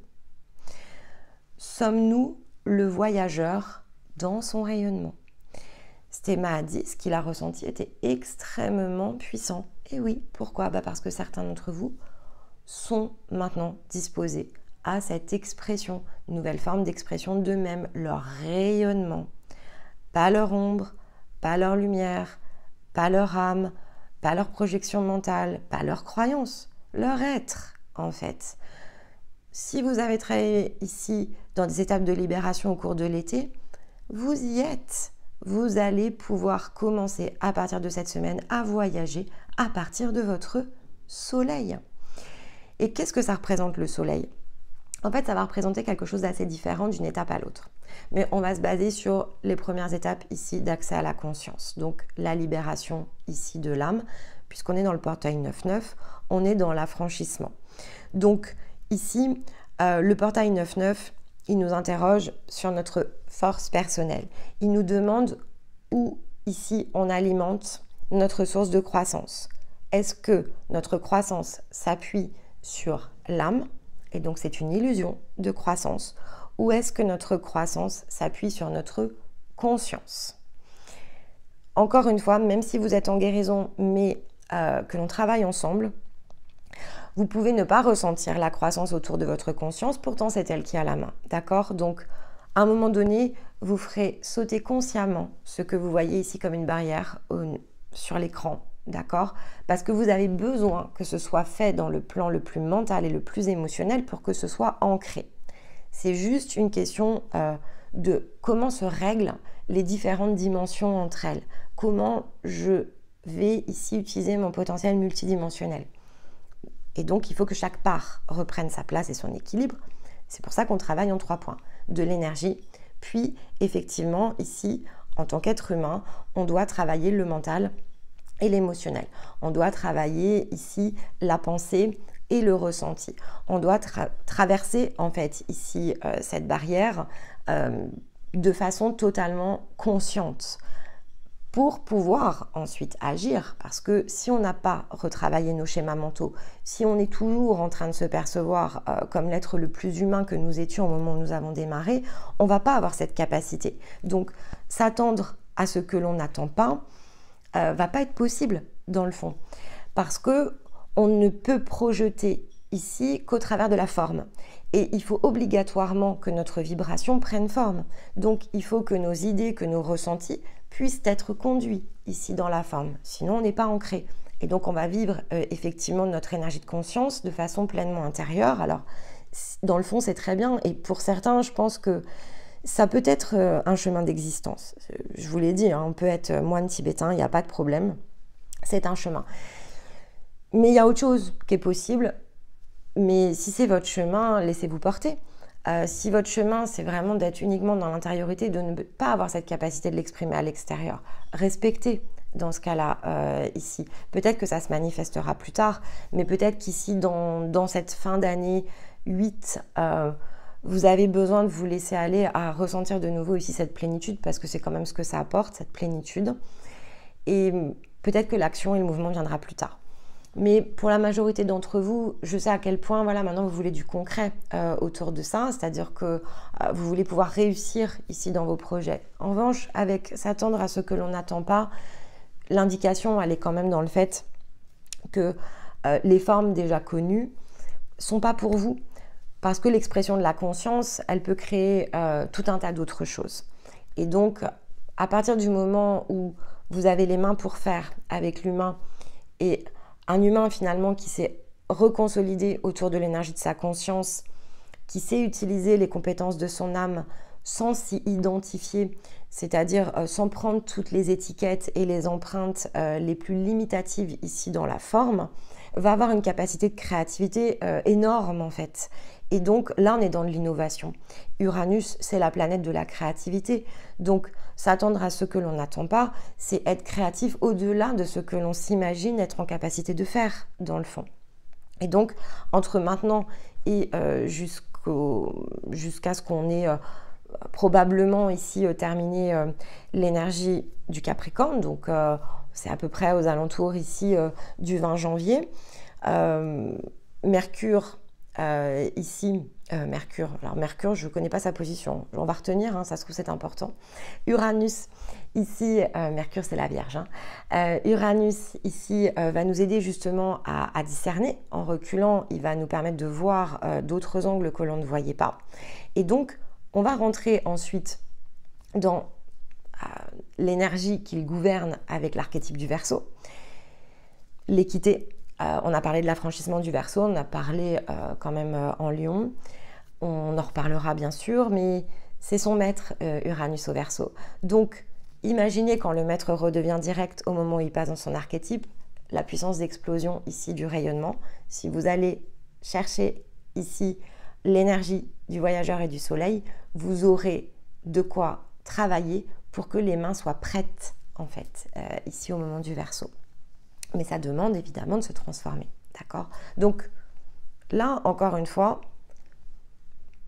Sommes-nous le voyageur dans son rayonnement? Stéma a dit ce qu'il a ressenti était extrêmement puissant. Et oui, pourquoi? Parce que certains d'entre vous sont maintenant disposés à cette expression, une nouvelle forme d'expression d'eux-mêmes, leur rayonnement. Pas leur ombre, pas leur lumière, pas leur âme, pas leur projection mentale, pas leur croyance, leur être en fait. Si vous avez travaillé ici dans des étapes de libération au cours de l'été, vous y êtes. Vous allez pouvoir commencer à partir de cette semaine à voyager à partir de votre soleil. Et qu'est-ce que ça représente le soleil? En fait, ça va représenter quelque chose d'assez différent d'une étape à l'autre. Mais on va se baser sur les premières étapes ici d'accès à la conscience. Donc la libération ici de l'âme, puisqu'on est dans le portail 9-9, on est dans l'affranchissement. Donc ici, le portail 9-9, il nous interroge sur notre force personnelle. Il nous demande où ici on alimente notre source de croissance. Est-ce que notre croissance s'appuie sur l'âme? Et donc c'est une illusion de croissance. Ou est-ce que notre croissance s'appuie sur notre conscience? Encore une fois, même si vous êtes en guérison, mais que l'on travaille ensemble, vous pouvez ne pas ressentir la croissance autour de votre conscience, pourtant c'est elle qui a la main, d'accord? Donc, à un moment donné, vous ferez sauter consciemment ce que vous voyez ici comme une barrière sur l'écran, d'accord? Parce que vous avez besoin que ce soit fait dans le plan le plus mental et le plus émotionnel pour que ce soit ancré. C'est juste une question de comment se règlent les différentes dimensions entre elles. Comment je vais ici utiliser mon potentiel multidimensionnel. Et donc, il faut que chaque part reprenne sa place et son équilibre. C'est pour ça qu'on travaille en 3 points. De l'énergie, puis effectivement, ici, en tant qu'être humain, on doit travailler le mental et l'émotionnel. On doit travailler ici la pensée et le ressenti. On doit traverser en fait ici cette barrière de façon totalement consciente pour pouvoir ensuite agir, parce que si on n'a pas retravaillé nos schémas mentaux, si on est toujours en train de se percevoir comme l'être le plus humain que nous étions au moment où nous avons démarré, on ne va pas avoir cette capacité. Donc s'attendre à ce que l'on n'attend pas va pas être possible dans le fond, parce que on ne peut projeter ici qu'au travers de la forme. Et il faut obligatoirement que notre vibration prenne forme. Donc il faut que nos idées, que nos ressentis puissent être conduits ici dans la forme. Sinon on n'est pas ancré. Et donc on va vivre effectivement notre énergie de conscience de façon pleinement intérieure. Alors dans le fond c'est très bien. Et pour certains je pense que ça peut être un chemin d'existence. Je vous l'ai dit, hein, on peut être moine tibétain, il n'y a pas de problème. C'est un chemin. Mais il y a autre chose qui est possible. Mais si c'est votre chemin, laissez-vous porter. Si votre chemin, c'est vraiment d'être uniquement dans l'intériorité, de ne pas avoir cette capacité de l'exprimer à l'extérieur, respectez dans ce cas-là ici. Peut-être que ça se manifestera plus tard, mais peut-être qu'ici, dans cette fin d'année 8, vous avez besoin de vous laisser aller à ressentir de nouveau ici cette plénitude, parce que c'est quand même ce que ça apporte, cette plénitude. Et peut-être que l'action et le mouvement viendra plus tard. Mais pour la majorité d'entre vous, je sais à quel point, voilà, maintenant vous voulez du concret autour de ça, c'est-à-dire que vous voulez pouvoir réussir ici dans vos projets. En revanche, avec s'attendre à ce que l'on n'attend pas, l'indication, elle est quand même dans le fait que les formes déjà connues sont pas pour vous, parce que l'expression de la conscience, elle peut créer tout un tas d'autres choses. Et donc, à partir du moment où vous avez les mains pour faire avec l'humain, et un humain finalement qui s'est reconsolidé autour de l'énergie de sa conscience, qui sait utiliser les compétences de son âme sans s'y identifier, c'est-à-dire sans prendre toutes les étiquettes et les empreintes les plus limitatives ici dans la forme, va avoir une capacité de créativité énorme en fait. Et donc là, on est dans de l'innovation. Uranus, c'est la planète de la créativité. Donc, s'attendre à ce que l'on n'attend pas, c'est être créatif au-delà de ce que l'on s'imagine être en capacité de faire, dans le fond. Et donc, entre maintenant et jusqu'à ce qu'on ait probablement ici terminé l'énergie du Capricorne, donc c'est à peu près aux alentours ici du 20 janvier. Mercure, ici, Mercure, alors Mercure, je ne connais pas sa position, on va retenir, hein, ça se trouve c'est important. Uranus, ici, Mercure c'est la Vierge, hein. Uranus, ici, va nous aider justement à discerner. En reculant, il va nous permettre de voir d'autres angles que l'on ne voyait pas. Et donc, on va rentrer ensuite dans l'énergie qu'il gouverne avec l'archétype du Verseau, l'équité. On a parlé de l'affranchissement du Verseau, on a parlé quand même en Lion, on en reparlera bien sûr, mais c'est son maître Uranus au Verseau. Donc imaginez quand le maître redevient direct au moment où il passe dans son archétype, la puissance d'explosion ici du rayonnement. Si vous allez chercher ici l'énergie du voyageur et du soleil, vous aurez de quoi travailler pour que les mains soient prêtes en fait ici au moment du Verseau. Mais ça demande évidemment de se transformer, d'accord? Donc là, encore une fois,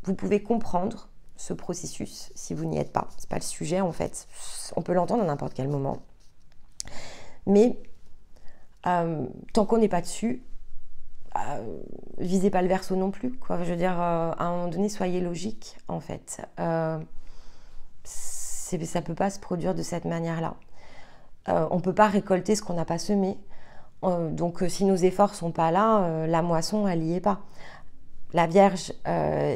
vous pouvez comprendre ce processus si vous n'y êtes pas. C'est pas le sujet en fait. On peut l'entendre à n'importe quel moment. Mais tant qu'on n'est pas dessus, visez pas le Verseau non plus, quoi. Je veux dire, à un moment donné, soyez logique en fait. Ça peut pas se produire de cette manière-là. On peut pas récolter ce qu'on n'a pas semé. Donc si nos efforts sont pas là, la moisson elle y est pas. La Vierge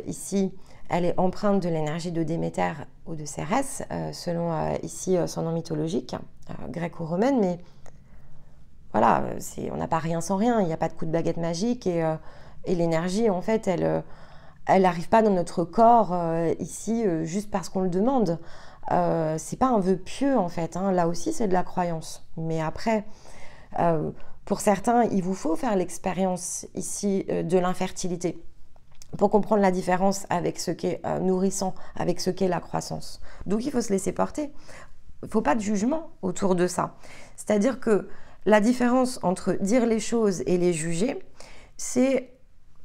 ici, elle est empreinte de l'énergie de Déméter ou de Cérès, selon ici son nom mythologique, gréco-romaine, mais voilà, on n'a pas rien sans rien, il n'y a pas de coup de baguette magique et l'énergie en fait elle n'arrive pas dans notre corps ici juste parce qu'on le demande. C'est pas un vœu pieux en fait, hein. Là aussi c'est de la croyance, mais après Pour certains, il vous faut faire l'expérience ici de l'infertilité pour comprendre la différence avec ce qui est nourrissant, avec ce qu'est la croissance. Donc il faut se laisser porter. Il ne faut pas de jugement autour de ça. C'est-à-dire que la différence entre dire les choses et les juger,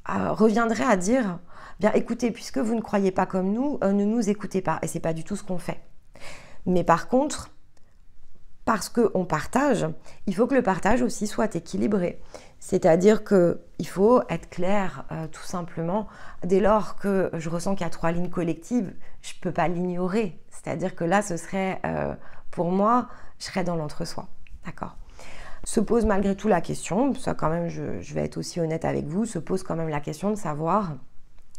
reviendrait à dire, bien écoutez, puisque vous ne croyez pas comme nous, ne nous écoutez pas. Et ce n'est pas du tout ce qu'on fait. Mais par contre, parce qu'on partage, il faut que le partage aussi soit équilibré. C'est-à-dire qu'il faut être clair, tout simplement. Dès lors que je ressens qu'il y a 3 lignes collectives, je ne peux pas l'ignorer. C'est-à-dire que là, ce serait, pour moi, je serais dans l'entre-soi. D'accord ? Se pose malgré tout la question, ça quand même, je vais être aussi honnête avec vous, se pose quand même la question de savoir,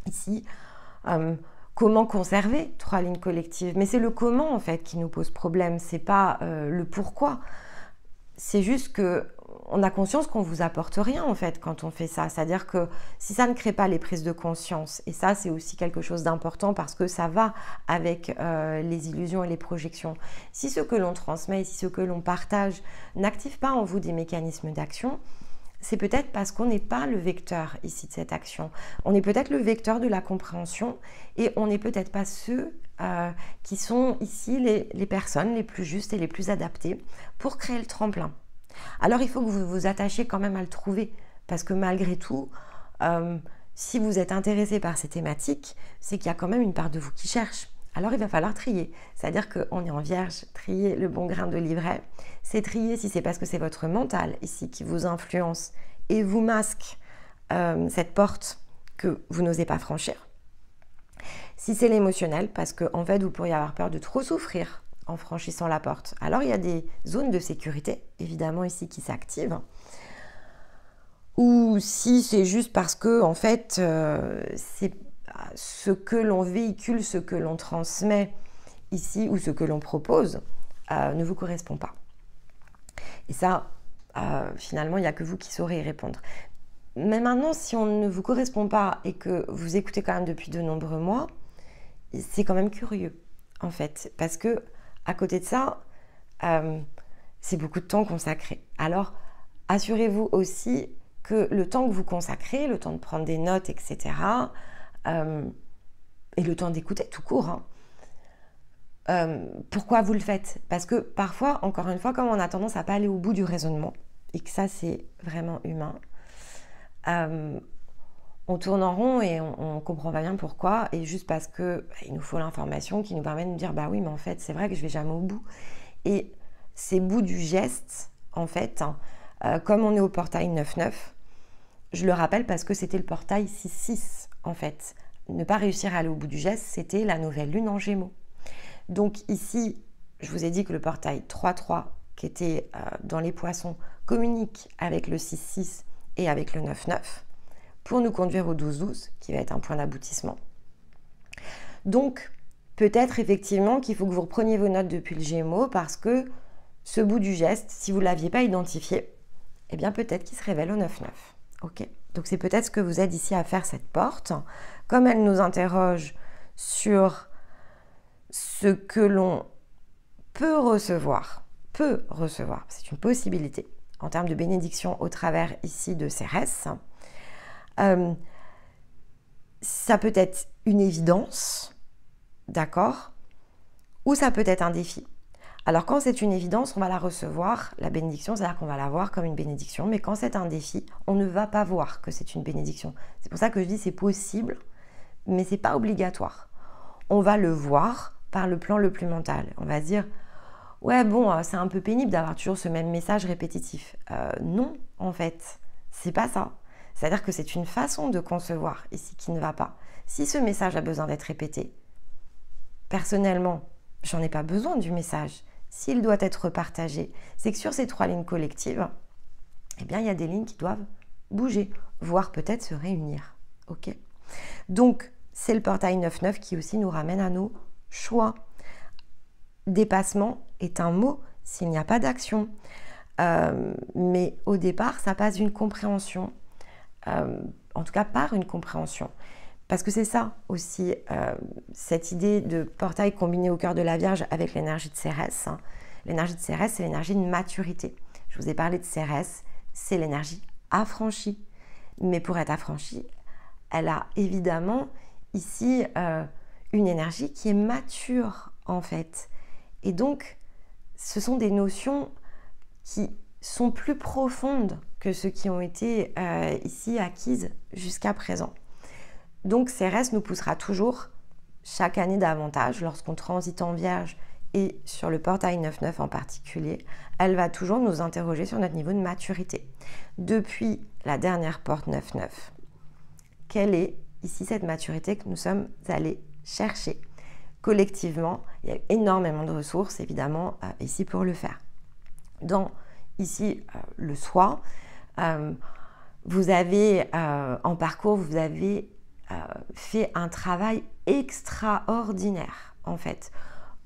ici, comment conserver 3 lignes collectives. Mais c'est le comment, en fait, qui nous pose problème. C'est pas le pourquoi. C'est juste qu'on a conscience qu'on ne vous apporte rien, en fait, quand on fait ça. C'est-à-dire que si ça ne crée pas les prises de conscience, et ça, c'est aussi quelque chose d'important parce que ça va avec les illusions et les projections. Si ce que l'on transmet et si ce que l'on partage n'active pas en vous des mécanismes d'action, c'est peut-être parce qu'on n'est pas le vecteur ici de cette action. On est peut-être le vecteur de la compréhension et on n'est peut-être pas ceux qui sont ici les personnes les plus justes et les plus adaptées pour créer le tremplin. Alors il faut que vous vous attachiez quand même à le trouver parce que malgré tout, si vous êtes intéressé par ces thématiques, c'est qu'il y a quand même une part de vous qui cherche. Alors il va falloir trier, c'est-à-dire qu'on est en vierge, trier le bon grain de livret, c'est trier si c'est parce que c'est votre mental ici qui vous influence et vous masque cette porte que vous n'osez pas franchir. Si c'est l'émotionnel, parce qu'en fait vous pourriez avoir peur de trop souffrir en franchissant la porte, alors il y a des zones de sécurité, évidemment ici qui s'activent, ou si c'est juste parce que en fait c'est ce que l'on véhicule, ce que l'on transmet ici ou ce que l'on propose ne vous correspond pas. Et ça, finalement, il n'y a que vous qui saurez y répondre. Mais maintenant, si on ne vous correspond pas et que vous écoutez quand même depuis de nombreux mois, c'est quand même curieux, en fait. Parce que, à côté de ça, c'est beaucoup de temps consacré. Alors, assurez-vous aussi que le temps que vous consacrez, le temps de prendre des notes, etc., et le temps d'écouter tout court, pourquoi vous le faites? Parce que parfois, encore une fois, comme on a tendance à pas aller au bout du raisonnement, et que ça c'est vraiment humain, on tourne en rond et on comprend pas bien pourquoi, et juste parce que il nous faut l'information qui nous permet de nous dire bah oui mais en fait c'est vrai que je vais jamais au bout. Et ces bouts du geste, en fait, comme on est au portail 9-9, je le rappelle parce que c'était le portail 6-6 en fait. Ne pas réussir à aller au bout du geste, c'était la nouvelle lune en Gémeaux. Donc ici, je vous ai dit que le portail 3-3 qui était dans les poissons communique avec le 6-6 et avec le 9-9 pour nous conduire au 12-12 qui va être un point d'aboutissement. Donc peut-être effectivement qu'il faut que vous repreniez vos notes depuis le Gémeaux parce que ce bout du geste, si vous ne l'aviez pas identifié, eh bien peut-être qu'il se révèle au 9-9. Ok, donc c'est peut-être ce que vous êtes ici à faire cette porte. Comme elle nous interroge sur ce que l'on peut recevoir, c'est une possibilité en termes de bénédiction au travers ici de Cérès. Ça peut être une évidence, d'accord, ou ça peut être un défi. Alors quand c'est une évidence, on va la recevoir, la bénédiction, c'est-à-dire qu'on va la voir comme une bénédiction, mais quand c'est un défi, on ne va pas voir que c'est une bénédiction. C'est pour ça que je dis c'est possible, mais c'est pas obligatoire. On va le voir par le plan le plus mental. On va se dire, ouais bon, c'est un peu pénible d'avoir toujours ce même message répétitif. Non, en fait, c'est pas ça. C'est-à-dire que c'est une façon de concevoir ici qui ne va pas. Si ce message a besoin d'être répété, personnellement, j'en ai pas besoin du message. S'il doit être partagé, c'est que sur ces 3 lignes collectives, eh bien, il y a des lignes qui doivent bouger, voire peut-être se réunir. Ok ? Donc, c'est le portail 9-9 qui aussi nous ramène à nos choix. Dépassement est un mot s'il n'y a pas d'action. Mais au départ, ça passe d'une compréhension, en tout cas par une compréhension. Parce que c'est ça aussi, cette idée de portail combiné au cœur de la Vierge avec l'énergie de Cérès. L'énergie de Cérès, c'est l'énergie de maturité. Je vous ai parlé de Cérès, c'est l'énergie affranchie. Mais pour être affranchie, elle a évidemment ici une énergie qui est mature en fait. Et donc, ce sont des notions qui sont plus profondes que ceux qui ont été ici acquises jusqu'à présent. Donc Cérès nous poussera toujours, chaque année davantage, lorsqu'on transite en Vierge et sur le portail 9-9 en particulier, elle va toujours nous interroger sur notre niveau de maturité. Depuis la dernière porte 9-9, quelle est ici cette maturité que nous sommes allés chercher? Collectivement, il y a énormément de ressources évidemment ici pour le faire. Dans ici le soi, vous avez en parcours, vous avez fait un travail extraordinaire en fait.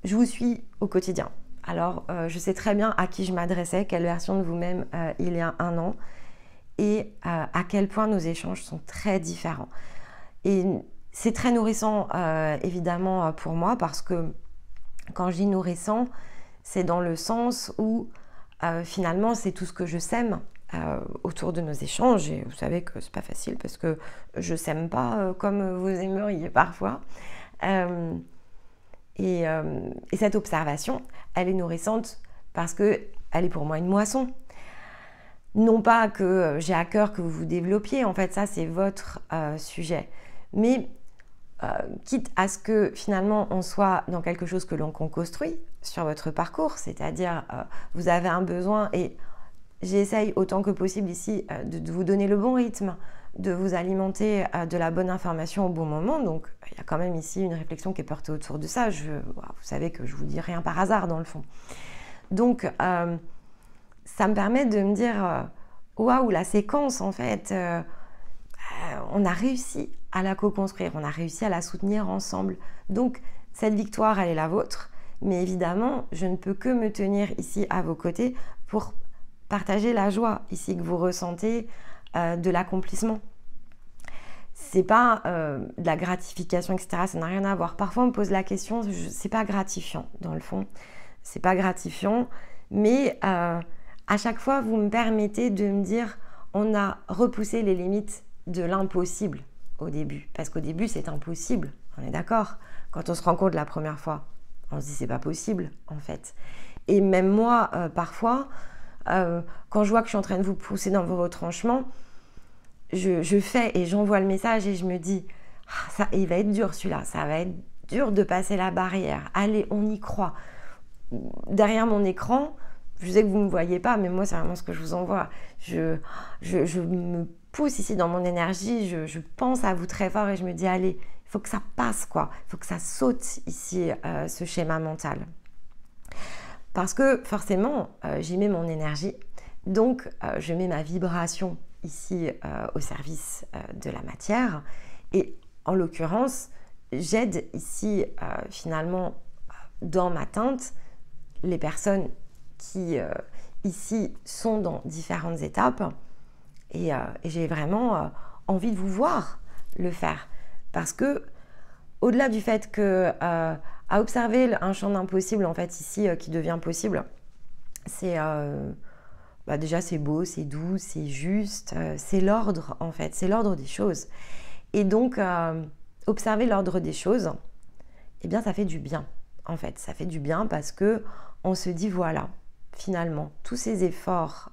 Je vous suis au quotidien. Alors je sais très bien à qui je m'adressais, quelle version de vous-même il y a un an et à quel point nos échanges sont très différents. Et c'est très nourrissant évidemment pour moi parce que quand je dis nourrissant, c'est dans le sens où finalement c'est tout ce que je sème autour de nos échanges. Et vous savez que c'est pas facile parce que je sème pas comme vous aimeriez parfois. Et cette observation, elle est nourrissante parce qu'elle est pour moi une moisson. Non pas que j'ai à cœur que vous vous développiez, en fait ça c'est votre sujet. Mais quitte à ce que finalement on soit dans quelque chose que l'on construit sur votre parcours, c'est-à-dire vous avez un besoin et j'essaye autant que possible ici de vous donner le bon rythme, de vous alimenter de la bonne information au bon moment. Donc il y a quand même ici une réflexion qui est portée autour de ça. Vous savez que je vous dis rien par hasard dans le fond. Donc ça me permet de me dire waouh, la séquence en fait, on a réussi à la co-construire, on a réussi à la soutenir ensemble. Donc cette victoire, elle est la vôtre, mais évidemment, je ne peux que me tenir ici à vos côtés pour partager la joie ici que vous ressentez de l'accomplissement. C'est pas de la gratification, etc. Ça n'a rien à voir. Parfois, on me pose la question, c'est pas gratifiant dans le fond. C'est pas gratifiant, mais à chaque fois, vous me permettez de me dire, on a repoussé les limites de l'impossible au début. Parce qu'au début, c'est impossible. On est d'accord? Quand on se rencontre la première fois, on se dit, c'est pas possible, en fait. Et même moi, parfois, quand je vois que je suis en train de vous pousser dans vos retranchements, je fais et j'envoie le message et je me dis ça, il va être dur celui-là, ça va être dur de passer la barrière. Allez, on y croit. Derrière mon écran, je sais que vous ne me voyez pas, mais moi, c'est vraiment ce que je vous envoie. Je me pousse ici dans mon énergie, je pense à vous très fort et je me dis allez, il faut que ça passe quoi, il faut que ça saute ici, ce schéma mental. Parce que forcément, j'y mets mon énergie, donc je mets ma vibration ici au service de la matière. Et en l'occurrence, j'aide ici finalement dans ma teinte les personnes qui ici sont dans différentes étapes. Et j'ai vraiment envie de vous voir le faire. Parce que au-delà du fait que à observer un champ d'impossible en fait ici qui devient possible, c'est déjà c'est beau, c'est doux, c'est juste, c'est l'ordre en fait, c'est l'ordre des choses. Et donc observer l'ordre des choses, eh bien ça fait du bien en fait, ça fait du bien parce que on se dit voilà, finalement tous ces efforts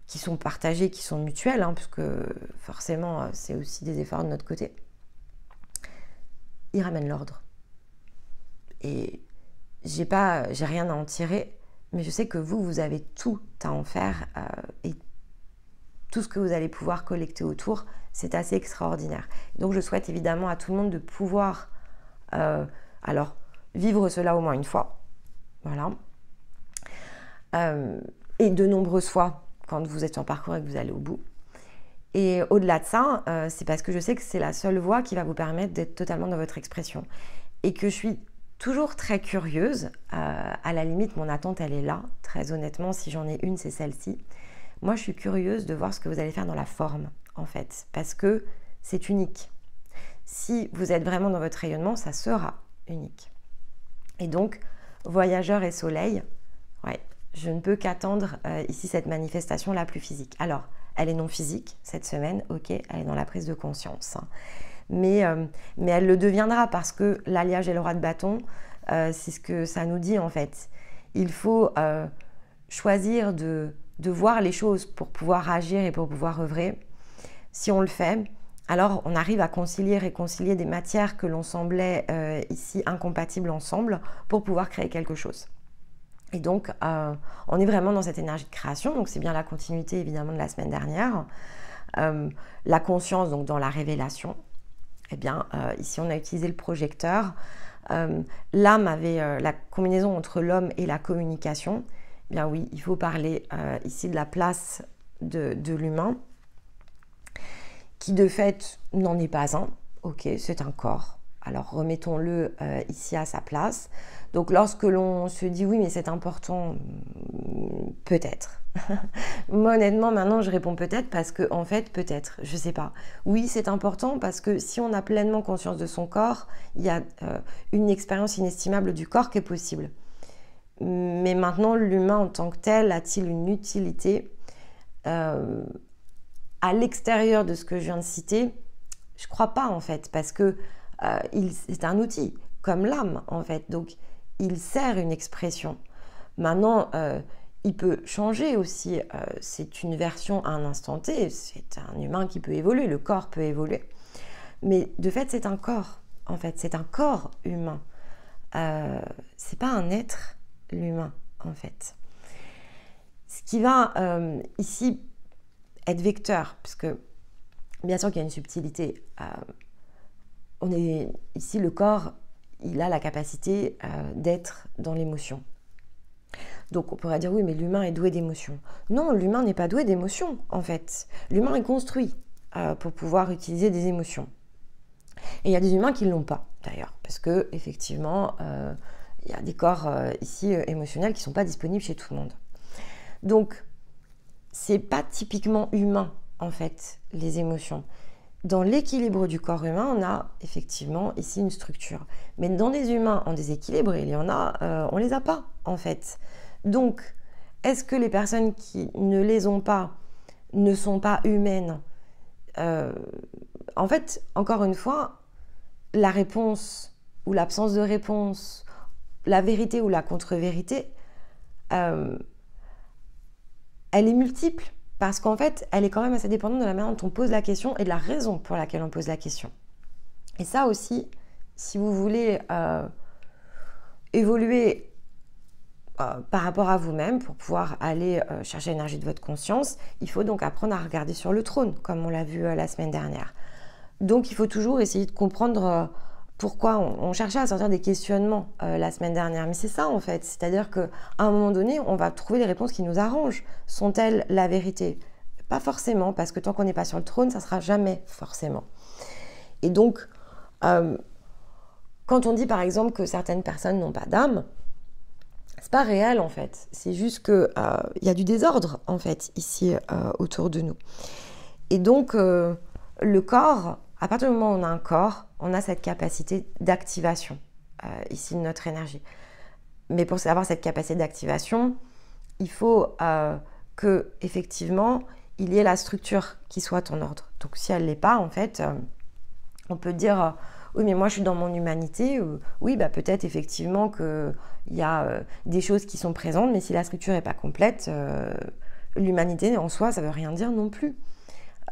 qui sont partagés, qui sont mutuels, hein, puisque forcément c'est aussi des efforts de notre côté, ils ramènent l'ordre. Et j'ai rien à en tirer, mais je sais que vous avez tout à en faire et tout ce que vous allez pouvoir collecter autour, c'est assez extraordinaire. Donc je souhaite évidemment à tout le monde de pouvoir alors vivre cela au moins une fois, voilà, et de nombreuses fois quand vous êtes en parcours et que vous allez au bout. Et au-delà de ça, c'est parce que je sais que c'est la seule voie qui va vous permettre d'être totalement dans votre expression. Et que je suis toujours très curieuse, à la limite mon attente elle est là, très honnêtement si j'en ai une c'est celle-ci. Moi je suis curieuse de voir ce que vous allez faire dans la forme en fait, parce que c'est unique. Si vous êtes vraiment dans votre rayonnement, ça sera unique. Et donc, voyageur et soleil, ouais, je ne peux qu'attendre ici cette manifestation la plus physique. Alors, elle est non physique cette semaine, ok, elle est dans la prise de conscience. Hein. Mais elle le deviendra parce que l'alliage et le roi de bâton, c'est ce que ça nous dit en fait. Il faut choisir de voir les choses pour pouvoir agir et pour pouvoir œuvrer. Si on le fait, alors on arrive à réconcilier des matières que l'on semblait ici incompatibles ensemble pour pouvoir créer quelque chose. Et donc, on est vraiment dans cette énergie de création. Donc, c'est bien la continuité évidemment de la semaine dernière. La conscience, donc dans la révélation. Eh bien, ici, on a utilisé le projecteur. L'âme avait la combinaison entre l'homme et la communication. Eh bien oui, il faut parler ici de la place de l'humain, qui de fait n'en est pas un. Ok, c'est un corps. Alors remettons-le ici à sa place. Donc lorsque l'on se dit oui mais c'est important, peut-être. Moi honnêtement maintenant je réponds peut-être parce que en fait peut-être, je sais pas. Oui c'est important parce que si on a pleinement conscience de son corps, il y a une expérience inestimable du corps qui est possible. Mais maintenant l'humain en tant que tel a-t-il une utilité à l'extérieur de ce que je viens de citer? Je crois pas en fait parce que c'est un outil, comme l'âme en fait, donc il sert une expression. Maintenant, il peut changer aussi, c'est une version à un instant T, c'est un humain qui peut évoluer, le corps peut évoluer. Mais de fait, c'est un corps, en fait, c'est un corps humain. C'est pas un être, l'humain, en fait. Ce qui va ici être vecteur, puisque bien sûr qu'il y a une subtilité. Ici, le corps, il a la capacité d'être dans l'émotion. Donc on pourrait dire oui, mais l'humain est doué d'émotions. Non, l'humain n'est pas doué d'émotions, en fait. L'humain est construit pour pouvoir utiliser des émotions. Et il y a des humains qui ne l'ont pas, d'ailleurs, parce que effectivement, il y a des corps ici émotionnels qui ne sont pas disponibles chez tout le monde. Donc, c'est pas typiquement humain, en fait, les émotions. Dans l'équilibre du corps humain, on a effectivement ici une structure. Mais dans des humains en déséquilibre, il y en a, on ne les a pas en fait. Donc, est-ce que les personnes qui ne les ont pas ne sont pas humaines? En fait, encore une fois, la réponse ou l'absence de réponse, la vérité ou la contre-vérité, elle est multiple. Parce qu'en fait, elle est quand même assez dépendante de la manière dont on pose la question et de la raison pour laquelle on pose la question. Et ça aussi, si vous voulez évoluer par rapport à vous-même pour pouvoir aller chercher l'énergie de votre conscience, il faut donc apprendre à regarder sur le trône, comme on l'a vu la semaine dernière. Donc il faut toujours essayer de comprendre pourquoi on cherchait à sortir des questionnements la semaine dernière. Mais c'est ça en fait, c'est-à-dire qu'à un moment donné, on va trouver les réponses qui nous arrangent. Sont-elles la vérité? Pas forcément, parce que tant qu'on n'est pas sur le trône, ça ne sera jamais forcément. Et donc, quand on dit par exemple que certaines personnes n'ont pas d'âme, c'est pas réel en fait. C'est juste qu'il y a du désordre en fait ici autour de nous. Et donc, le corps, à partir du moment où on a un corps, on a cette capacité d'activation ici de notre énergie. Mais pour avoir cette capacité d'activation, il faut que effectivement il y ait la structure qui soit en ordre. Donc si elle ne l'est pas, en fait, on peut dire oui, mais moi je suis dans mon humanité. Oui, bah, peut-être effectivement qu'il y a des choses qui sont présentes, mais si la structure n'est pas complète, l'humanité en soi, ça ne veut rien dire non plus.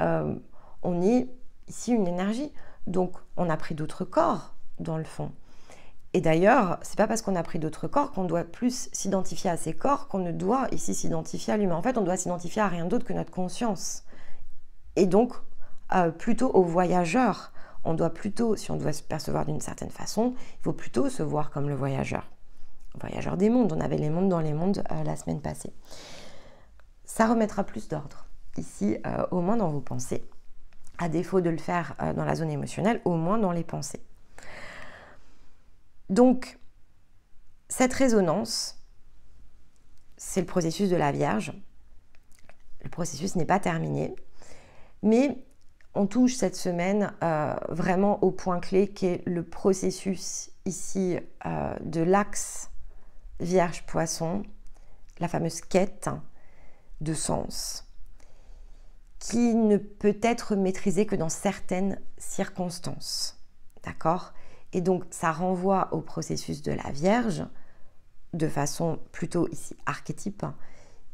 On est ici une énergie. Donc, on a pris d'autres corps, dans le fond. Et d'ailleurs, c'est pas parce qu'on a pris d'autres corps qu'on doit plus s'identifier à ces corps qu'on ne doit ici s'identifier à l'humain. En fait, on doit s'identifier à rien d'autre que notre conscience. Et donc, plutôt aux voyageurs. On doit plutôt, si on doit se percevoir d'une certaine façon, il faut plutôt se voir comme le voyageur. Voyageur des mondes. On avait les mondes dans les mondes la semaine passée. Ça remettra plus d'ordre, ici, au moins dans vos pensées. À défaut de le faire dans la zone émotionnelle, au moins dans les pensées. Donc, cette résonance, c'est le processus de la Vierge. Le processus n'est pas terminé, mais on touche cette semaine vraiment au point clé qui est le processus ici de l'axe Vierge-Poisson la fameuse quête de sens, qui ne peut être maîtrisée que dans certaines circonstances. D'accord? Et donc, ça renvoie au processus de la Vierge, de façon plutôt ici archétype,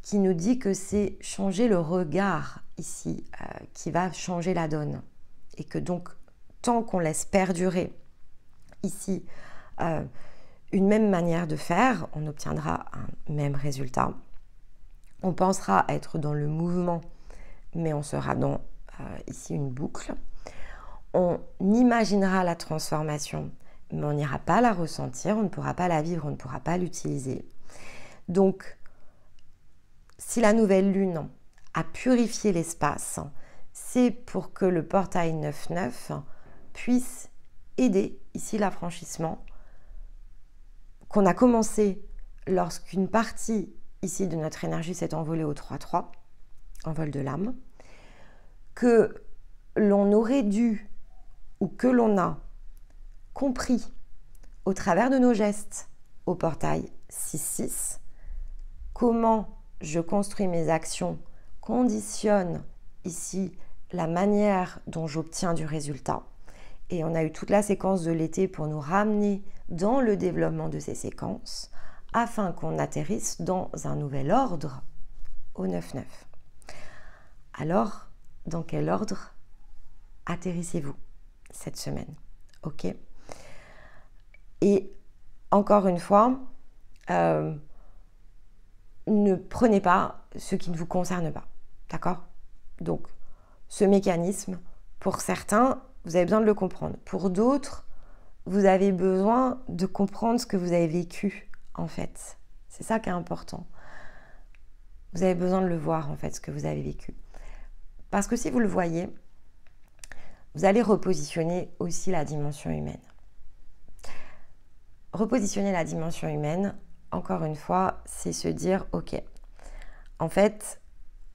qui nous dit que c'est changer le regard ici qui va changer la donne. Et que donc, tant qu'on laisse perdurer ici une même manière de faire, on obtiendra un même résultat. On pensera être dans le mouvement, mais on sera dans ici une boucle. On imaginera la transformation, mais on n'ira pas la ressentir, on ne pourra pas la vivre, on ne pourra pas l'utiliser. Donc, si la nouvelle lune a purifié l'espace, c'est pour que le portail 9-9 puisse aider ici l'affranchissement qu'on a commencé lorsqu'une partie ici de notre énergie s'est envolée au 3-3, envol de l'âme, que l'on aurait dû ou que l'on a compris au travers de nos gestes au portail 6-6, comment je construis mes actions conditionne ici la manière dont j'obtiens du résultat. Et on a eu toute la séquence de l'été pour nous ramener dans le développement de ces séquences afin qu'on atterrisse dans un nouvel ordre au 9-9. Alors, dans quel ordre atterrissez-vous cette semaine? Ok. Et encore une fois, ne prenez pas ce qui ne vous concerne pas. D'accord? Donc, ce mécanisme, pour certains, vous avez besoin de le comprendre. Pour d'autres, vous avez besoin de comprendre ce que vous avez vécu, en fait. C'est ça qui est important. Vous avez besoin de le voir, en fait, ce que vous avez vécu. Parce que si vous le voyez, vous allez repositionner aussi la dimension humaine. Repositionner la dimension humaine, encore une fois, c'est se dire, ok, en fait,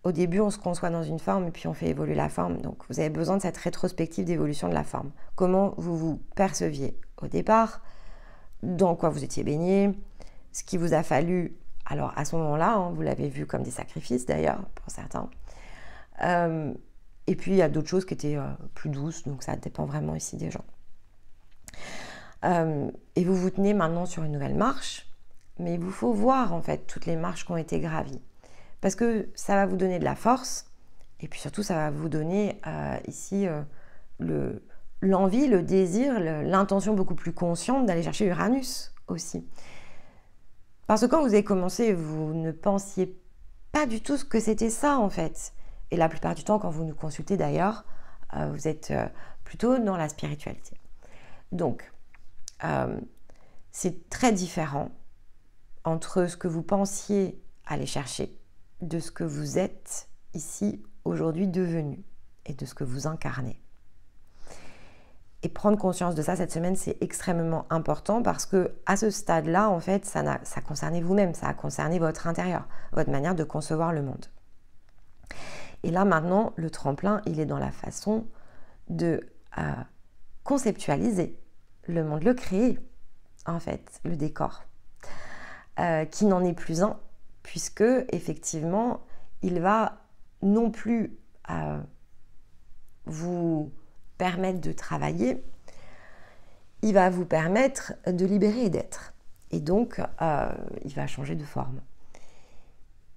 au début, on se conçoit dans une forme et puis on fait évoluer la forme. Donc, vous avez besoin de cette rétrospective d'évolution de la forme. Comment vous vous perceviez au départ, dans quoi vous étiez baigné, ce qui vous a fallu, alors à ce moment-là, vous l'avez vu comme des sacrifices d'ailleurs, pour certains. Et puis, il y a d'autres choses qui étaient plus douces, donc ça dépend vraiment ici des gens. Et vous vous tenez maintenant sur une nouvelle marche, mais il vous faut voir en fait toutes les marches qui ont été gravies. Parce que ça va vous donner de la force, et puis surtout ça va vous donner ici l'envie, le désir, l'intention beaucoup plus consciente d'aller chercher Uranus aussi. Parce que quand vous avez commencé, vous ne pensiez pas du tout ce que c'était ça en fait. Et la plupart du temps, quand vous nous consultez d'ailleurs, vous êtes plutôt dans la spiritualité. Donc, c'est très différent entre ce que vous pensiez aller chercher de ce que vous êtes ici aujourd'hui devenu et de ce que vous incarnez. Et prendre conscience de ça cette semaine, c'est extrêmement important parce que à ce stade-là, en fait, ça concernait vous-même, ça a concerné votre intérieur, votre manière de concevoir le monde. Et là, maintenant, le tremplin, il est dans la façon de conceptualiser le monde, le créer, en fait, le décor, qui n'en est plus un, puisque, effectivement, il va non plus vous permettre de travailler, il va vous permettre de libérer et d'être. Et donc, il va changer de forme.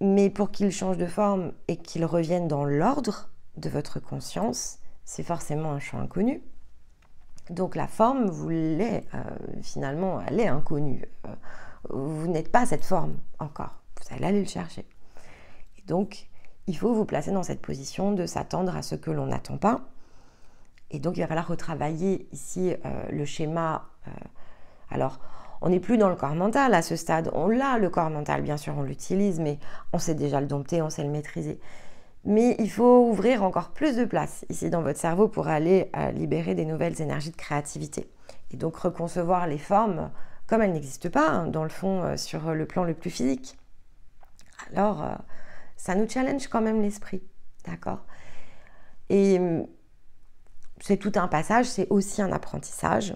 Mais pour qu'il change de forme et qu'il revienne dans l'ordre de votre conscience, c'est forcément un champ inconnu. Donc la forme, vous l'est, finalement, elle est inconnue. Vous n'êtes pas cette forme encore. Vous allez aller le chercher. Et donc, il faut vous placer dans cette position de s'attendre à ce que l'on n'attend pas. Et donc, il va falloir retravailler ici le schéma. Alors, on n'est plus dans le corps mental à ce stade. On l'a, le corps mental, bien sûr, on l'utilise, mais on sait déjà le dompter, on sait le maîtriser. Mais il faut ouvrir encore plus de place ici dans votre cerveau pour aller libérer des nouvelles énergies de créativité. Et donc reconcevoir les formes comme elles n'existent pas, dans le fond, sur le plan le plus physique. Alors, ça nous challenge quand même l'esprit, d'accord? Et c'est tout un passage, c'est aussi un apprentissage.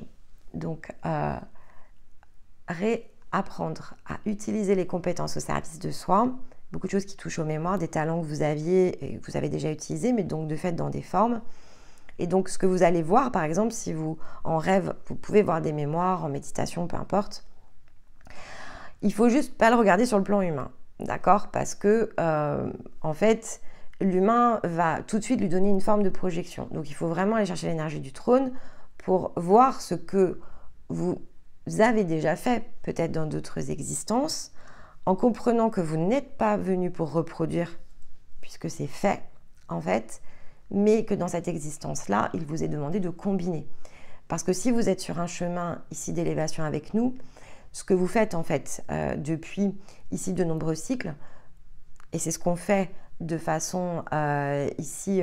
Donc, apprendre à utiliser les compétences au service de soi, beaucoup de choses qui touchent aux mémoires, des talents que vous aviez et que vous avez déjà utilisés, mais donc de fait dans des formes. Et donc ce que vous allez voir, par exemple, si vous, en rêve, vous pouvez voir des mémoires, en méditation, peu importe, il faut juste pas le regarder sur le plan humain, d'accord? Parce que, en fait, l'humain va tout de suite lui donner une forme de projection. Donc il faut vraiment aller chercher l'énergie du trône pour voir ce que vous avez déjà fait, peut-être dans d'autres existences, en comprenant que vous n'êtes pas venu pour reproduire, puisque c'est fait, en fait, mais que dans cette existence-là, il vous est demandé de combiner. Parce que si vous êtes sur un chemin ici d'élévation avec nous, ce que vous faites en fait depuis ici de nombreux cycles, et c'est ce qu'on fait de façon ici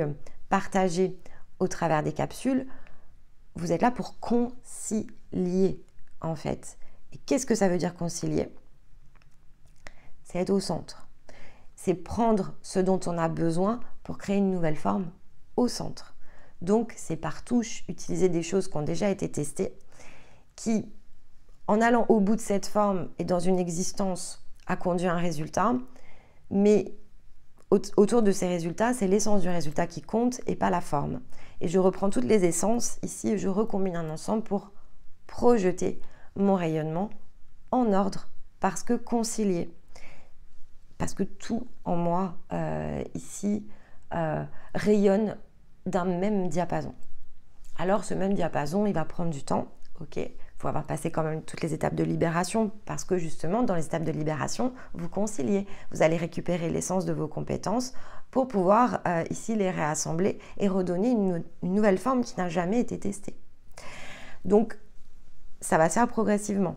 partagée au travers des capsules, vous êtes là pour concilier en fait. Et qu'est-ce que ça veut dire concilier? C'est être au centre. C'est prendre ce dont on a besoin pour créer une nouvelle forme au centre. Donc c'est par touche, utiliser des choses qui ont déjà été testées, qui, en allant au bout de cette forme et dans une existence, a conduit à un résultat, mais autour de ces résultats, c'est l'essence du résultat qui compte et pas la forme. Et je reprends toutes les essences ici et je recombine un ensemble pour projeter mon rayonnement en ordre, parce que concilier, parce que tout en moi ici rayonne d'un même diapason. Alors ce même diapason, il va prendre du temps, ok, il faut avoir passé quand même toutes les étapes de libération, parce que justement dans les étapes de libération, vous conciliez, vous allez récupérer l'essence de vos compétences pour pouvoir ici les réassembler et redonner une nouvelle forme qui n'a jamais été testée. Donc ça va se faire progressivement,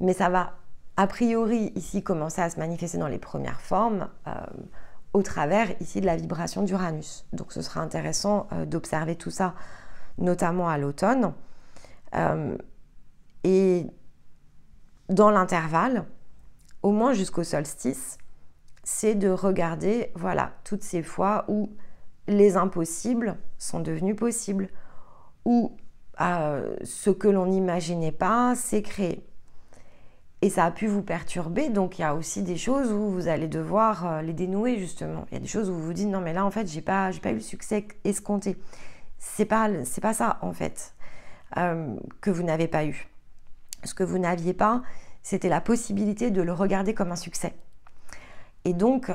mais ça va a priori ici commencer à se manifester dans les premières formes au travers ici de la vibration d'Uranus. Donc ce sera intéressant d'observer tout ça, notamment à l'automne. Et dans l'intervalle, au moins jusqu'au solstice, c'est de regarder, voilà, toutes ces fois où les impossibles sont devenus possibles, où ce que l'on n'imaginait pas s'est créé. Et ça a pu vous perturber, donc il y a aussi des choses où vous allez devoir les dénouer justement. Il y a des choses où vous vous dites non mais là en fait j'ai pas eu le succès escompté. C'est pas ça en fait que vous n'avez pas eu. Ce que vous n'aviez pas, c'était la possibilité de le regarder comme un succès. Et donc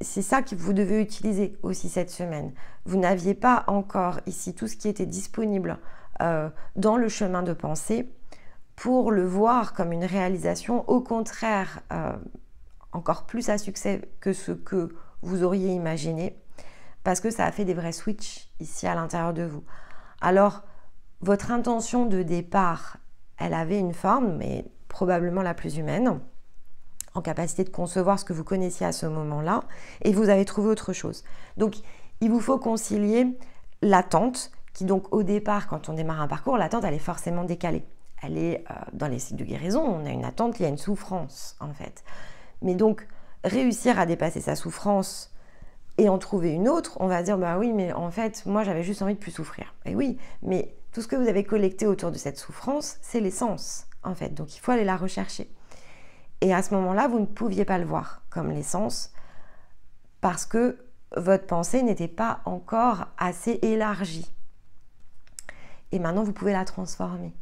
c'est ça que vous devez utiliser aussi cette semaine. Vous n'aviez pas encore ici tout ce qui était disponible dans le chemin de pensée pour le voir comme une réalisation, au contraire, encore plus à succès que ce que vous auriez imaginé, parce que ça a fait des vrais switches ici à l'intérieur de vous. Alors, votre intention de départ, elle avait une forme, mais probablement la plus humaine, en capacité de concevoir ce que vous connaissiez à ce moment-là, et vous avez trouvé autre chose. Donc, il vous faut concilier l'attente, qui donc au départ, quand on démarre un parcours, l'attente, elle est forcément décalée. Elle est dans les cycles de guérison, on a une attente, il y a une souffrance en fait. Mais donc, réussir à dépasser sa souffrance et en trouver une autre, on va dire, bah oui, mais en fait, moi j'avais juste envie de plus souffrir. Et oui, mais tout ce que vous avez collecté autour de cette souffrance, c'est l'essence en fait. Donc il faut aller la rechercher. Et à ce moment-là, vous ne pouviez pas le voir comme l'essence parce que votre pensée n'était pas encore assez élargie. Et maintenant, vous pouvez la transformer.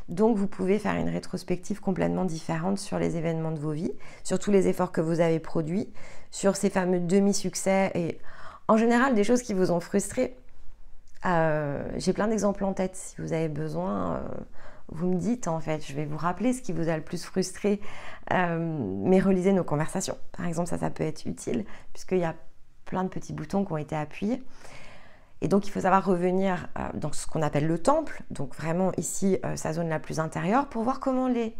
Donc, vous pouvez faire une rétrospective complètement différente sur les événements de vos vies, sur tous les efforts que vous avez produits, sur ces fameux demi-succès et en général des choses qui vous ont frustré. J'ai plein d'exemples en tête. Si vous avez besoin, vous me dites en fait. Je vais vous rappeler ce qui vous a le plus frustré, mais relisez nos conversations. Par exemple, ça peut être utile puisqu'il y a plein de petits boutons qui ont été appuyés. Et donc, il faut savoir revenir dans ce qu'on appelle le temple, donc vraiment ici, sa zone la plus intérieure, pour voir comment les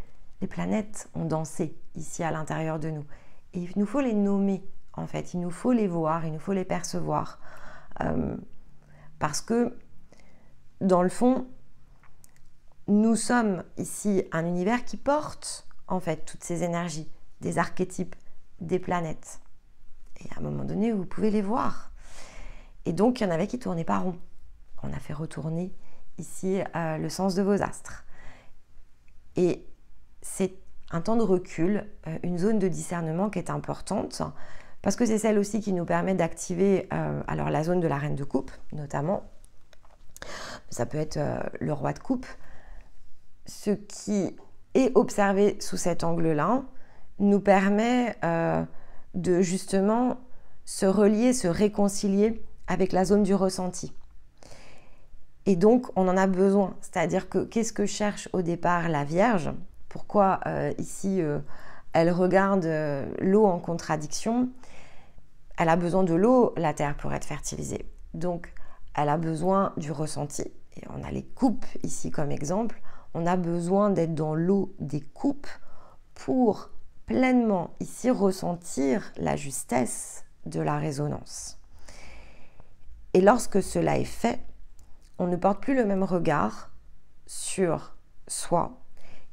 planètes ont dansé ici à l'intérieur de nous. Et il nous faut les nommer, en fait, il nous faut les voir, il nous faut les percevoir. Parce que, dans le fond, nous sommes ici un univers qui porte, en fait, toutes ces énergies, des archétypes, des planètes. Et à un moment donné, vous pouvez les voir. Et donc, il y en avait qui ne tournaient pas rond. On a fait retourner ici le sens de vos astres. Et c'est un temps de recul, une zone de discernement qui est importante, parce que c'est celle aussi qui nous permet d'activer alors la zone de la reine de coupe, notamment. Ça peut être le roi de coupe. Ce qui est observé sous cet angle-là nous permet de justement se relier, se réconcilier avec la zone du ressenti. Et donc, on en a besoin. C'est-à-dire que qu'est-ce que cherche au départ la Vierge? Pourquoi ici, elle regarde l'eau en contradiction? Elle a besoin de l'eau, la terre, pour être fertilisée. Donc, elle a besoin du ressenti. Et on a les coupes ici comme exemple. On a besoin d'être dans l'eau des coupes pour pleinement ici ressentir la justesse de la résonance. Et lorsque cela est fait, on ne porte plus le même regard sur soi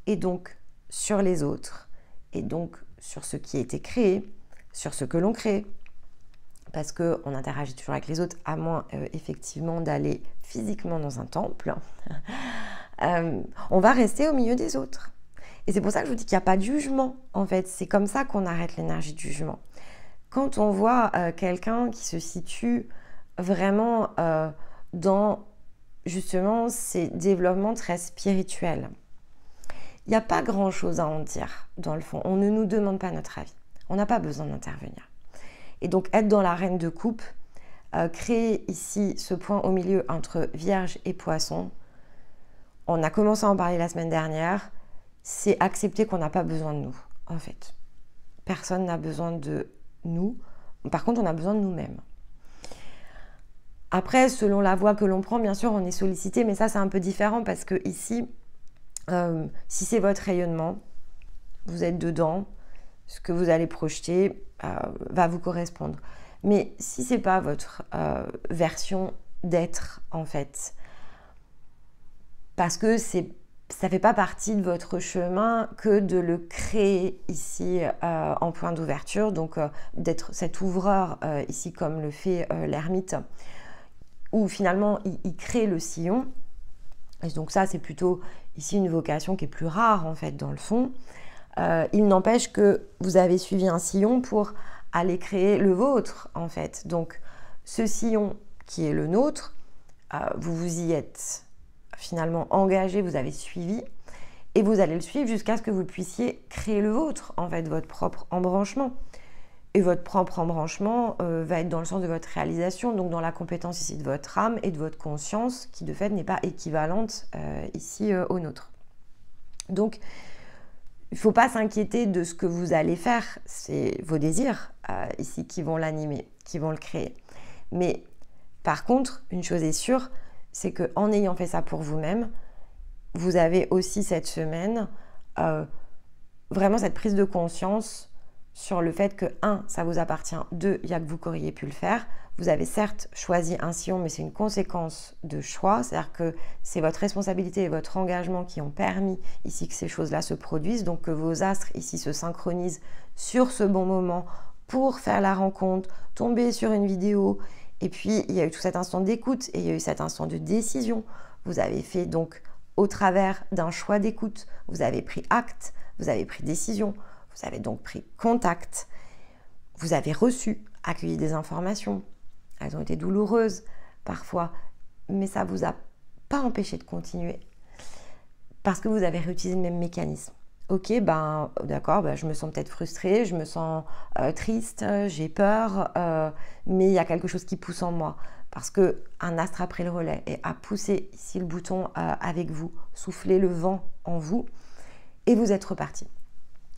et donc sur les autres et donc sur ce qui a été créé, sur ce que l'on crée, parce qu'on interagit toujours avec les autres, à moins effectivement d'aller physiquement dans un temple. On va rester au milieu des autres. Et c'est pour ça que je vous dis qu'il n'y a pas de jugement, en fait. C'est comme ça qu'on arrête l'énergie du jugement. Quand on voit quelqu'un qui se situe vraiment dans, justement, ces développements très spirituels, il n'y a pas grand-chose à en dire, dans le fond. On ne nous demande pas notre avis. On n'a pas besoin d'intervenir. Et donc, être dans la reine de coupe, créer ici ce point au milieu entre Vierge et Poisson, on a commencé à en parler la semaine dernière, c'est accepter qu'on n'a pas besoin de nous, en fait. Personne n'a besoin de nous. Par contre, on a besoin de nous-mêmes. Après, selon la voie que l'on prend, bien sûr, on est sollicité, mais ça, c'est un peu différent parce que ici, si c'est votre rayonnement, vous êtes dedans, ce que vous allez projeter va vous correspondre. Mais si c'est pas votre version d'être, en fait, parce que ça fait pas partie de votre chemin que de le créer ici en point d'ouverture, donc d'être cet ouvreur ici comme le fait l'ermite, où finalement il crée le sillon. Et donc ça, c'est plutôt ici une vocation qui est plus rare en fait dans le fond. Il n'empêche que vous avez suivi un sillon pour aller créer le vôtre en fait. Donc ce sillon qui est le nôtre, vous vous y êtes finalement engagé, vous avez suivi et vous allez le suivre jusqu'à ce que vous puissiez créer le vôtre, en fait, votre propre embranchement. Et votre propre embranchement va être dans le sens de votre réalisation, donc dans la compétence ici de votre âme et de votre conscience qui de fait n'est pas équivalente ici au nôtre. Donc il ne faut pas s'inquiéter de ce que vous allez faire, c'est vos désirs ici qui vont l'animer, qui vont le créer. Mais par contre, une chose est sûre, c'est qu'en ayant fait ça pour vous-même, vous avez aussi cette semaine vraiment cette prise de conscience sur le fait que 1, ça vous appartient, 2, il n'y a que vous qui auriez pu le faire. Vous avez certes choisi un sillon, mais c'est une conséquence de choix, c'est-à-dire que c'est votre responsabilité et votre engagement qui ont permis ici que ces choses-là se produisent, donc que vos astres ici se synchronisent sur ce bon moment pour faire la rencontre, tomber sur une vidéo. Et puis, il y a eu tout cet instant d'écoute et il y a eu cet instant de décision. Vous avez fait donc, au travers d'un choix d'écoute, vous avez pris acte, vous avez pris décision, vous avez donc pris contact, vous avez reçu, accueilli des informations. Elles ont été douloureuses parfois, mais ça ne vous a pas empêché de continuer parce que vous avez réutilisé le même mécanisme. Ok, ben d'accord, ben, je me sens peut-être frustrée, je me sens triste, j'ai peur, mais il y a quelque chose qui pousse en moi parce qu'un astre a pris le relais et a poussé ici le bouton avec vous, soufflé le vent en vous et vous êtes reparti.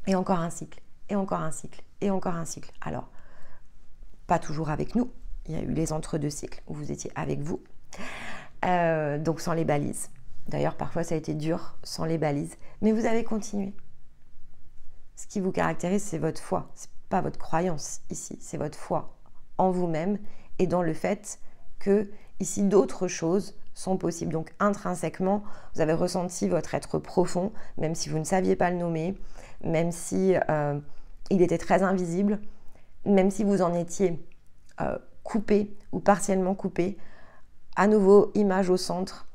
Et encore un cycle, et encore un cycle, et encore un cycle. Alors, pas toujours avec nous, il y a eu les entre-deux cycles où vous étiez avec vous, donc sans les balises. D'ailleurs, parfois, ça a été dur sans les balises, mais vous avez continué. Ce qui vous caractérise, c'est votre foi. Ce n'est pas votre croyance ici, c'est votre foi en vous-même et dans le fait que ici, d'autres choses sont possibles. Donc, intrinsèquement, vous avez ressenti votre être profond, même si vous ne saviez pas le nommer, même si il était très invisible, même si vous en étiez coupé ou partiellement coupé. À nouveau, image au centre.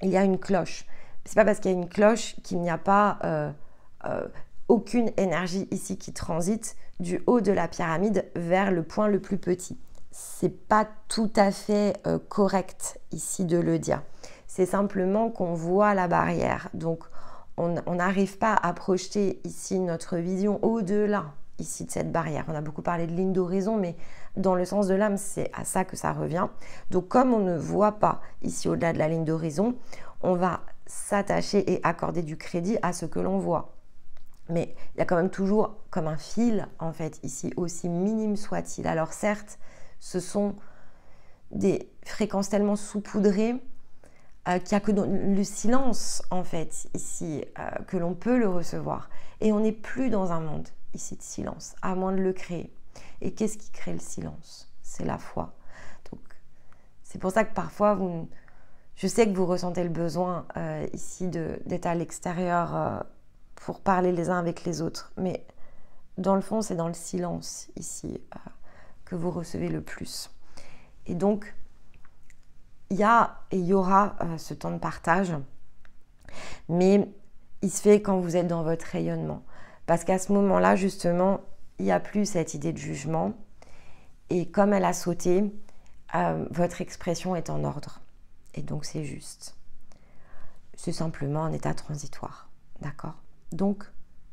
Il y a une cloche. c'est pas parce qu'il y a une cloche qu'il n'y a pas aucune énergie ici qui transite du haut de la pyramide vers le point le plus petit. C'est pas tout à fait correct ici de le dire. C'est simplement qu'on voit la barrière. Donc, on n'arrive pas à projeter ici notre vision au-delà ici de cette barrière. On a beaucoup parlé de ligne d'horizon, mais dans le sens de l'âme, c'est à ça que ça revient. Donc, comme on ne voit pas ici au-delà de la ligne d'horizon, on va s'attacher et accorder du crédit à ce que l'on voit. Mais il y a quand même toujours comme un fil, en fait, ici, aussi minime soit-il. Alors certes, ce sont des fréquences tellement saupoudrées qu'il n'y a que dans le silence, en fait, ici, que l'on peut le recevoir. Et on n'est plus dans un monde, ici, de silence, à moins de le créer. Et qu'est-ce qui crée le silence? C'est la foi. Donc, c'est pour ça que parfois, je sais que vous ressentez le besoin, ici, d'être à l'extérieur pour parler les uns avec les autres. Mais dans le fond, c'est dans le silence, ici, que vous recevez le plus. Et donc, il y a et il y aura ce temps de partage, mais il se fait quand vous êtes dans votre rayonnement. Parce qu'à ce moment-là, justement, il n'y a plus cette idée de jugement. Et comme elle a sauté, votre expression est en ordre. Et donc, c'est juste. C'est simplement un état transitoire. D'accord? Donc,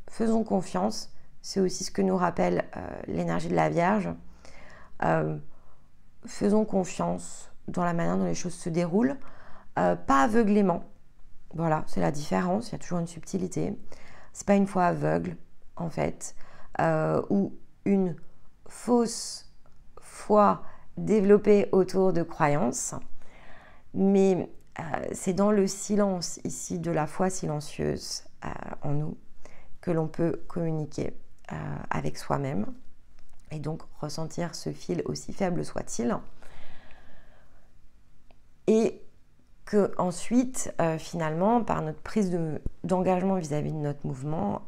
faisons confiance. C'est aussi ce que nous rappelle l'énergie de la Vierge. Faisons confiance dans la manière dont les choses se déroulent, pas aveuglément. Voilà, c'est la différence, il y a toujours une subtilité. C'est pas une foi aveugle, en fait, ou une fausse foi développée autour de croyances, mais c'est dans le silence, ici, de la foi silencieuse en nous, que l'on peut communiquer avec soi-même, et donc ressentir ce fil aussi faible soit-il. Et que ensuite, finalement, par notre prise d'engagement vis-à-vis de notre mouvement,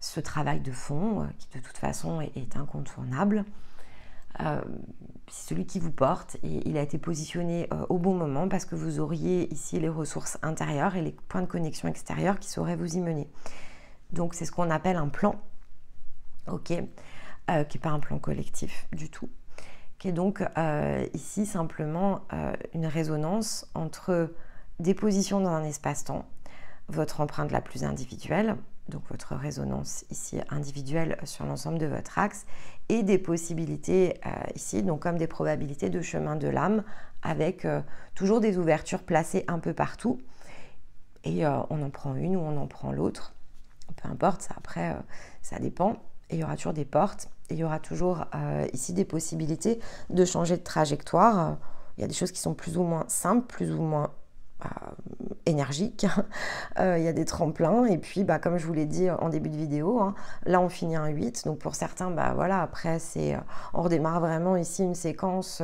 ce travail de fond, qui de toute façon est incontournable, c'est celui qui vous porte et il a été positionné au bon moment parce que vous auriez ici les ressources intérieures et les points de connexion extérieurs qui sauraient vous y mener. Donc c'est ce qu'on appelle un plan, ok, qui n'est pas un plan collectif du tout, qui est donc ici simplement une résonance entre des positions dans un espace-temps, votre empreinte la plus individuelle, donc votre résonance ici individuelle sur l'ensemble de votre axe, et des possibilités ici, donc comme des probabilités de chemin de l'âme, avec toujours des ouvertures placées un peu partout, et on en prend une ou on en prend l'autre, peu importe, ça, après ça dépend, et il y aura toujours des portes, et il y aura toujours ici des possibilités de changer de trajectoire. Il y a des choses qui sont plus ou moins simples, plus ou moins énergiques. Il y a des tremplins, et puis comme je vous l'ai dit en début de vidéo, hein, là on finit un 8, donc pour certains, voilà, après on redémarre vraiment ici une séquence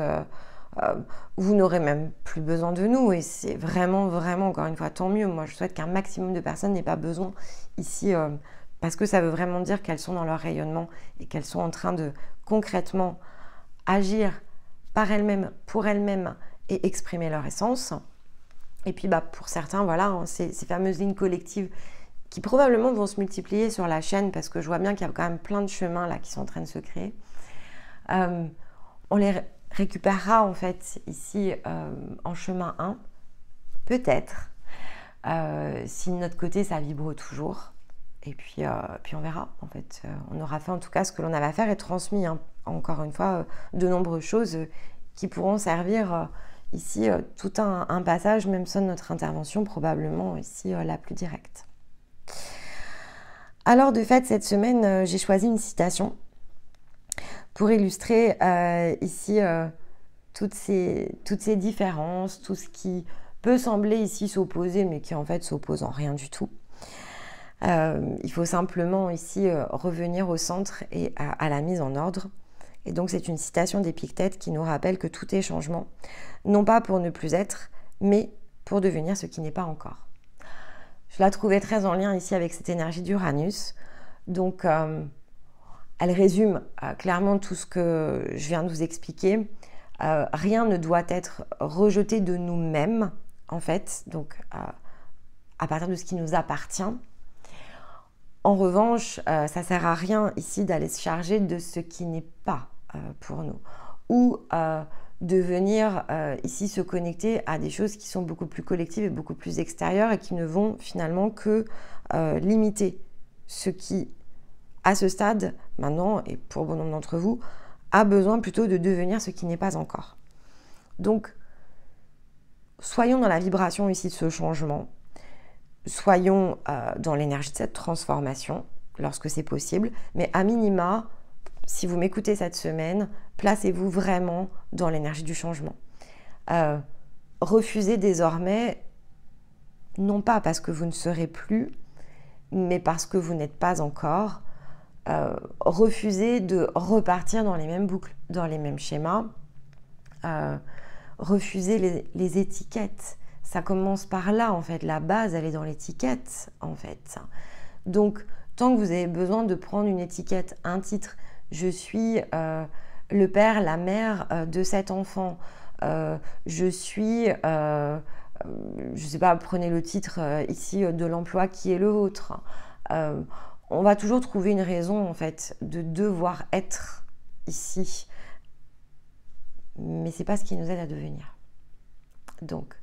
vous n'aurez même plus besoin de nous, et c'est vraiment, vraiment, encore une fois, tant mieux. Moi, je souhaite qu'un maximum de personnes n'aient pas besoin ici, parce que ça veut vraiment dire qu'elles sont dans leur rayonnement et qu'elles sont en train de concrètement agir par elles-mêmes, pour elles-mêmes, et exprimer leur essence. Et puis, pour certains, voilà, hein, ces fameuses lignes collectives qui probablement vont se multiplier sur la chaîne, parce que je vois bien qu'il y a quand même plein de chemins là qui sont en train de se créer. On les récupérera en fait ici en chemin 1, peut-être, si de notre côté ça vibre toujours, et puis on verra en fait, on aura fait en tout cas ce que l'on avait à faire et transmis, hein, encore une fois, de nombreuses choses qui pourront servir ici tout un passage, même sans notre intervention probablement ici la plus directe. Alors de fait cette semaine j'ai choisi une citation pour illustrer ici toutes ces différences, tout ce qui peut sembler ici s'opposer, mais qui en fait s'oppose en rien du tout. Il faut simplement ici revenir au centre et à la mise en ordre. Et donc c'est une citation d'Épictète qui nous rappelle que tout est changement, non pas pour ne plus être, mais pour devenir ce qui n'est pas encore. Je la trouvais très en lien ici avec cette énergie d'Uranus. Donc elle résume clairement tout ce que je viens de vous expliquer. Rien ne doit être rejeté de nous-mêmes, en fait. Donc, à partir de ce qui nous appartient. En revanche, ça ne sert à rien ici d'aller se charger de ce qui n'est pas pour nous, ou de venir ici se connecter à des choses qui sont beaucoup plus collectives et beaucoup plus extérieures et qui ne vont finalement que limiter ce qui, à ce stade, maintenant, et pour bon nombre d'entre vous, a besoin plutôt de devenir ce qui n'est pas encore. Donc, soyons dans la vibration ici de ce changement, soyons dans l'énergie de cette transformation, lorsque c'est possible, mais à minima, si vous m'écoutez cette semaine, placez-vous vraiment dans l'énergie du changement. Refusez désormais, non pas parce que vous ne serez plus, mais parce que vous n'êtes pas encore. Refusez de repartir dans les mêmes boucles, dans les mêmes schémas. Refusez les étiquettes. Ça commence par là, en fait. La base, elle est dans l'étiquette, en fait. Donc, tant que vous avez besoin de prendre une étiquette, un titre, je suis le père, la mère de cet enfant, je suis, je ne sais pas, prenez le titre ici de l'emploi qui est le vôtre. On va toujours trouver une raison, en fait, de devoir être ici. Mais ce n'est pas ce qui nous aide à devenir. Donc,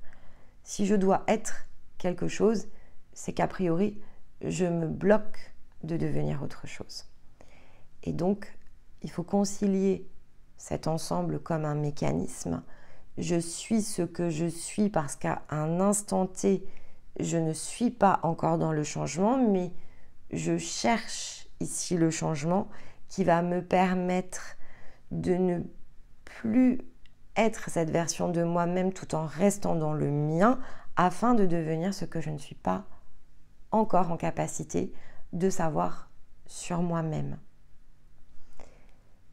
si je dois être quelque chose, c'est qu'a priori, je me bloque de devenir autre chose. Et donc, il faut concilier cet ensemble comme un mécanisme. Je suis ce que je suis parce qu'à un instant T, je ne suis pas encore dans le changement, mais je cherche ici le changement qui va me permettre de ne plus être cette version de moi-même tout en restant dans le mien afin de devenir ce que je ne suis pas encore en capacité de savoir sur moi-même.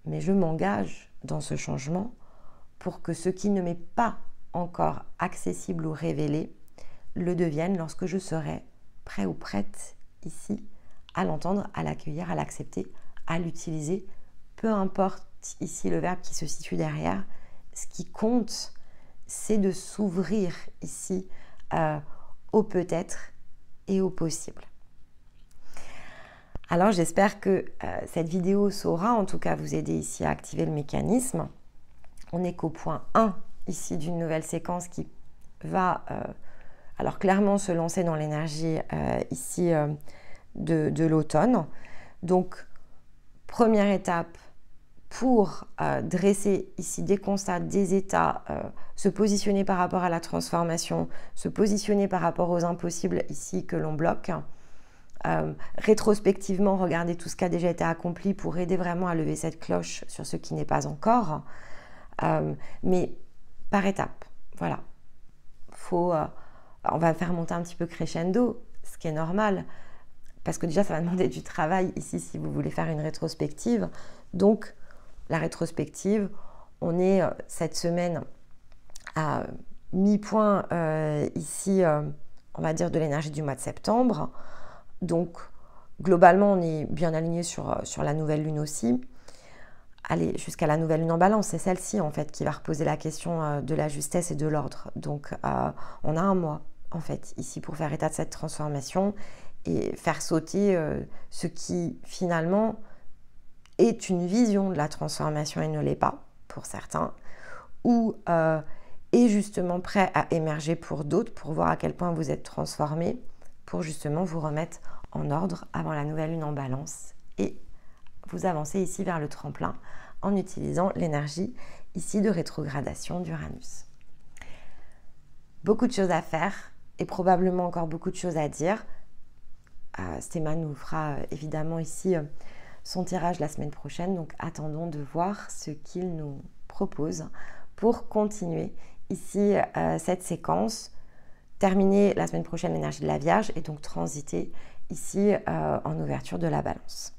Mais je m'engage dans ce changement pour que ce qui ne m'est pas encore accessible ou révélé le devienne lorsque je serai prêt ou prête ici à l'entendre, à l'accueillir, à l'accepter, à l'utiliser, peu importe ici le verbe qui se situe derrière. Ce qui compte, c'est de s'ouvrir ici au peut-être et au possible. Alors j'espère que cette vidéo saura en tout cas vous aider ici à activer le mécanisme. On n'est qu'au point 1 ici d'une nouvelle séquence qui va alors clairement se lancer dans l'énergie ici de l'automne. Donc première étape pour dresser ici des constats, des états, se positionner par rapport à la transformation, se positionner par rapport aux impossibles ici que l'on bloque. Rétrospectivement, regarder tout ce qui a déjà été accompli pour aider vraiment à lever cette cloche sur ce qui n'est pas encore. Mais par étapes, voilà. On va faire monter un petit peu crescendo, ce qui est normal, parce que déjà ça va demander du travail ici si vous voulez faire une rétrospective. Donc la rétrospective, on est cette semaine à mi-point ici, on va dire de l'énergie du mois de septembre. Donc globalement on est bien aligné sur la nouvelle lune aussi. Allez, jusqu'à la nouvelle lune en balance, c'est celle-ci en fait qui va reposer la question de la justesse et de l'ordre. Donc on a un mois en fait ici pour faire état de cette transformation et faire sauter ce qui finalement est une vision de la transformation et ne l'est pas pour certains, ou est justement prêt à émerger pour d'autres, pour voir à quel point vous êtes transformé, pour justement vous remettre en ordre avant la nouvelle lune en balance et vous avancez ici vers le tremplin en utilisant l'énergie ici de rétrogradation d'Uranus. Beaucoup de choses à faire et probablement encore beaucoup de choses à dire. Stéma nous fera évidemment ici son tirage la semaine prochaine, donc attendons de voir ce qu'il nous propose pour continuer ici cette séquence, terminer la semaine prochaine l'énergie de la Vierge et donc transiter ici en ouverture de la Balance.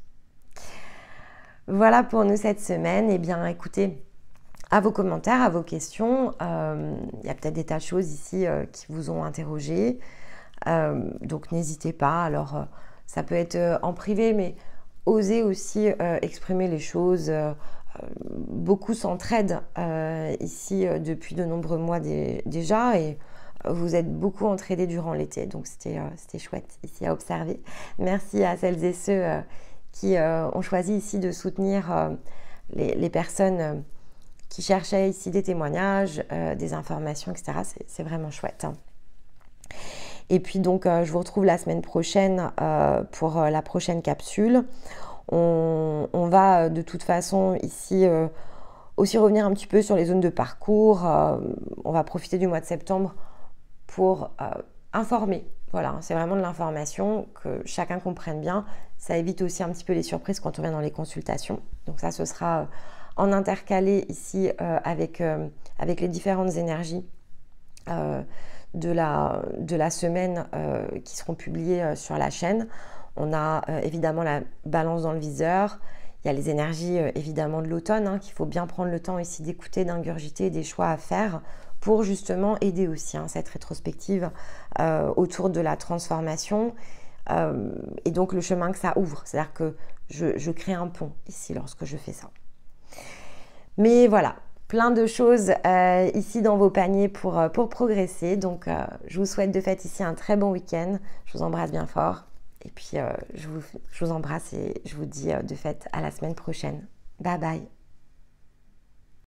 Voilà pour nous cette semaine. Eh bien, écoutez, à vos commentaires, à vos questions. Il y a peut-être des tas de choses ici qui vous ont interrogé. Donc, n'hésitez pas. Alors, ça peut être en privé, mais osez aussi exprimer les choses. Beaucoup s'entraident ici depuis de nombreux mois déjà. Et Vous êtes beaucoup entraidés durant l'été, donc c'était chouette ici à observer. Merci à celles et ceux qui ont choisi ici de soutenir les personnes qui cherchaient ici des témoignages, des informations, etc. C'est vraiment chouette. Et puis donc, je vous retrouve la semaine prochaine pour la prochaine capsule. On va de toute façon ici aussi revenir un petit peu sur les zones de parcours. On va profiter du mois de septembre pour informer. Voilà, c'est vraiment de l'information, que chacun comprenne bien. Ça évite aussi un petit peu les surprises quand on vient dans les consultations. Donc ça, ce sera en intercalé ici avec les différentes énergies de la semaine qui seront publiées sur la chaîne. On a évidemment la balance dans le viseur. Il y a les énergies évidemment de l'automne qu'il faut bien prendre le temps ici d'écouter, d'ingurgiter, des choix à faire pour justement aider aussi cette rétrospective autour de la transformation et donc le chemin que ça ouvre. C'est-à-dire que je crée un pont ici lorsque je fais ça. Mais voilà, plein de choses ici dans vos paniers pour progresser. Donc, je vous souhaite de fait ici un très bon week-end. Je vous embrasse bien fort. Et puis, je vous embrasse et je vous dis de fait à la semaine prochaine. Bye bye.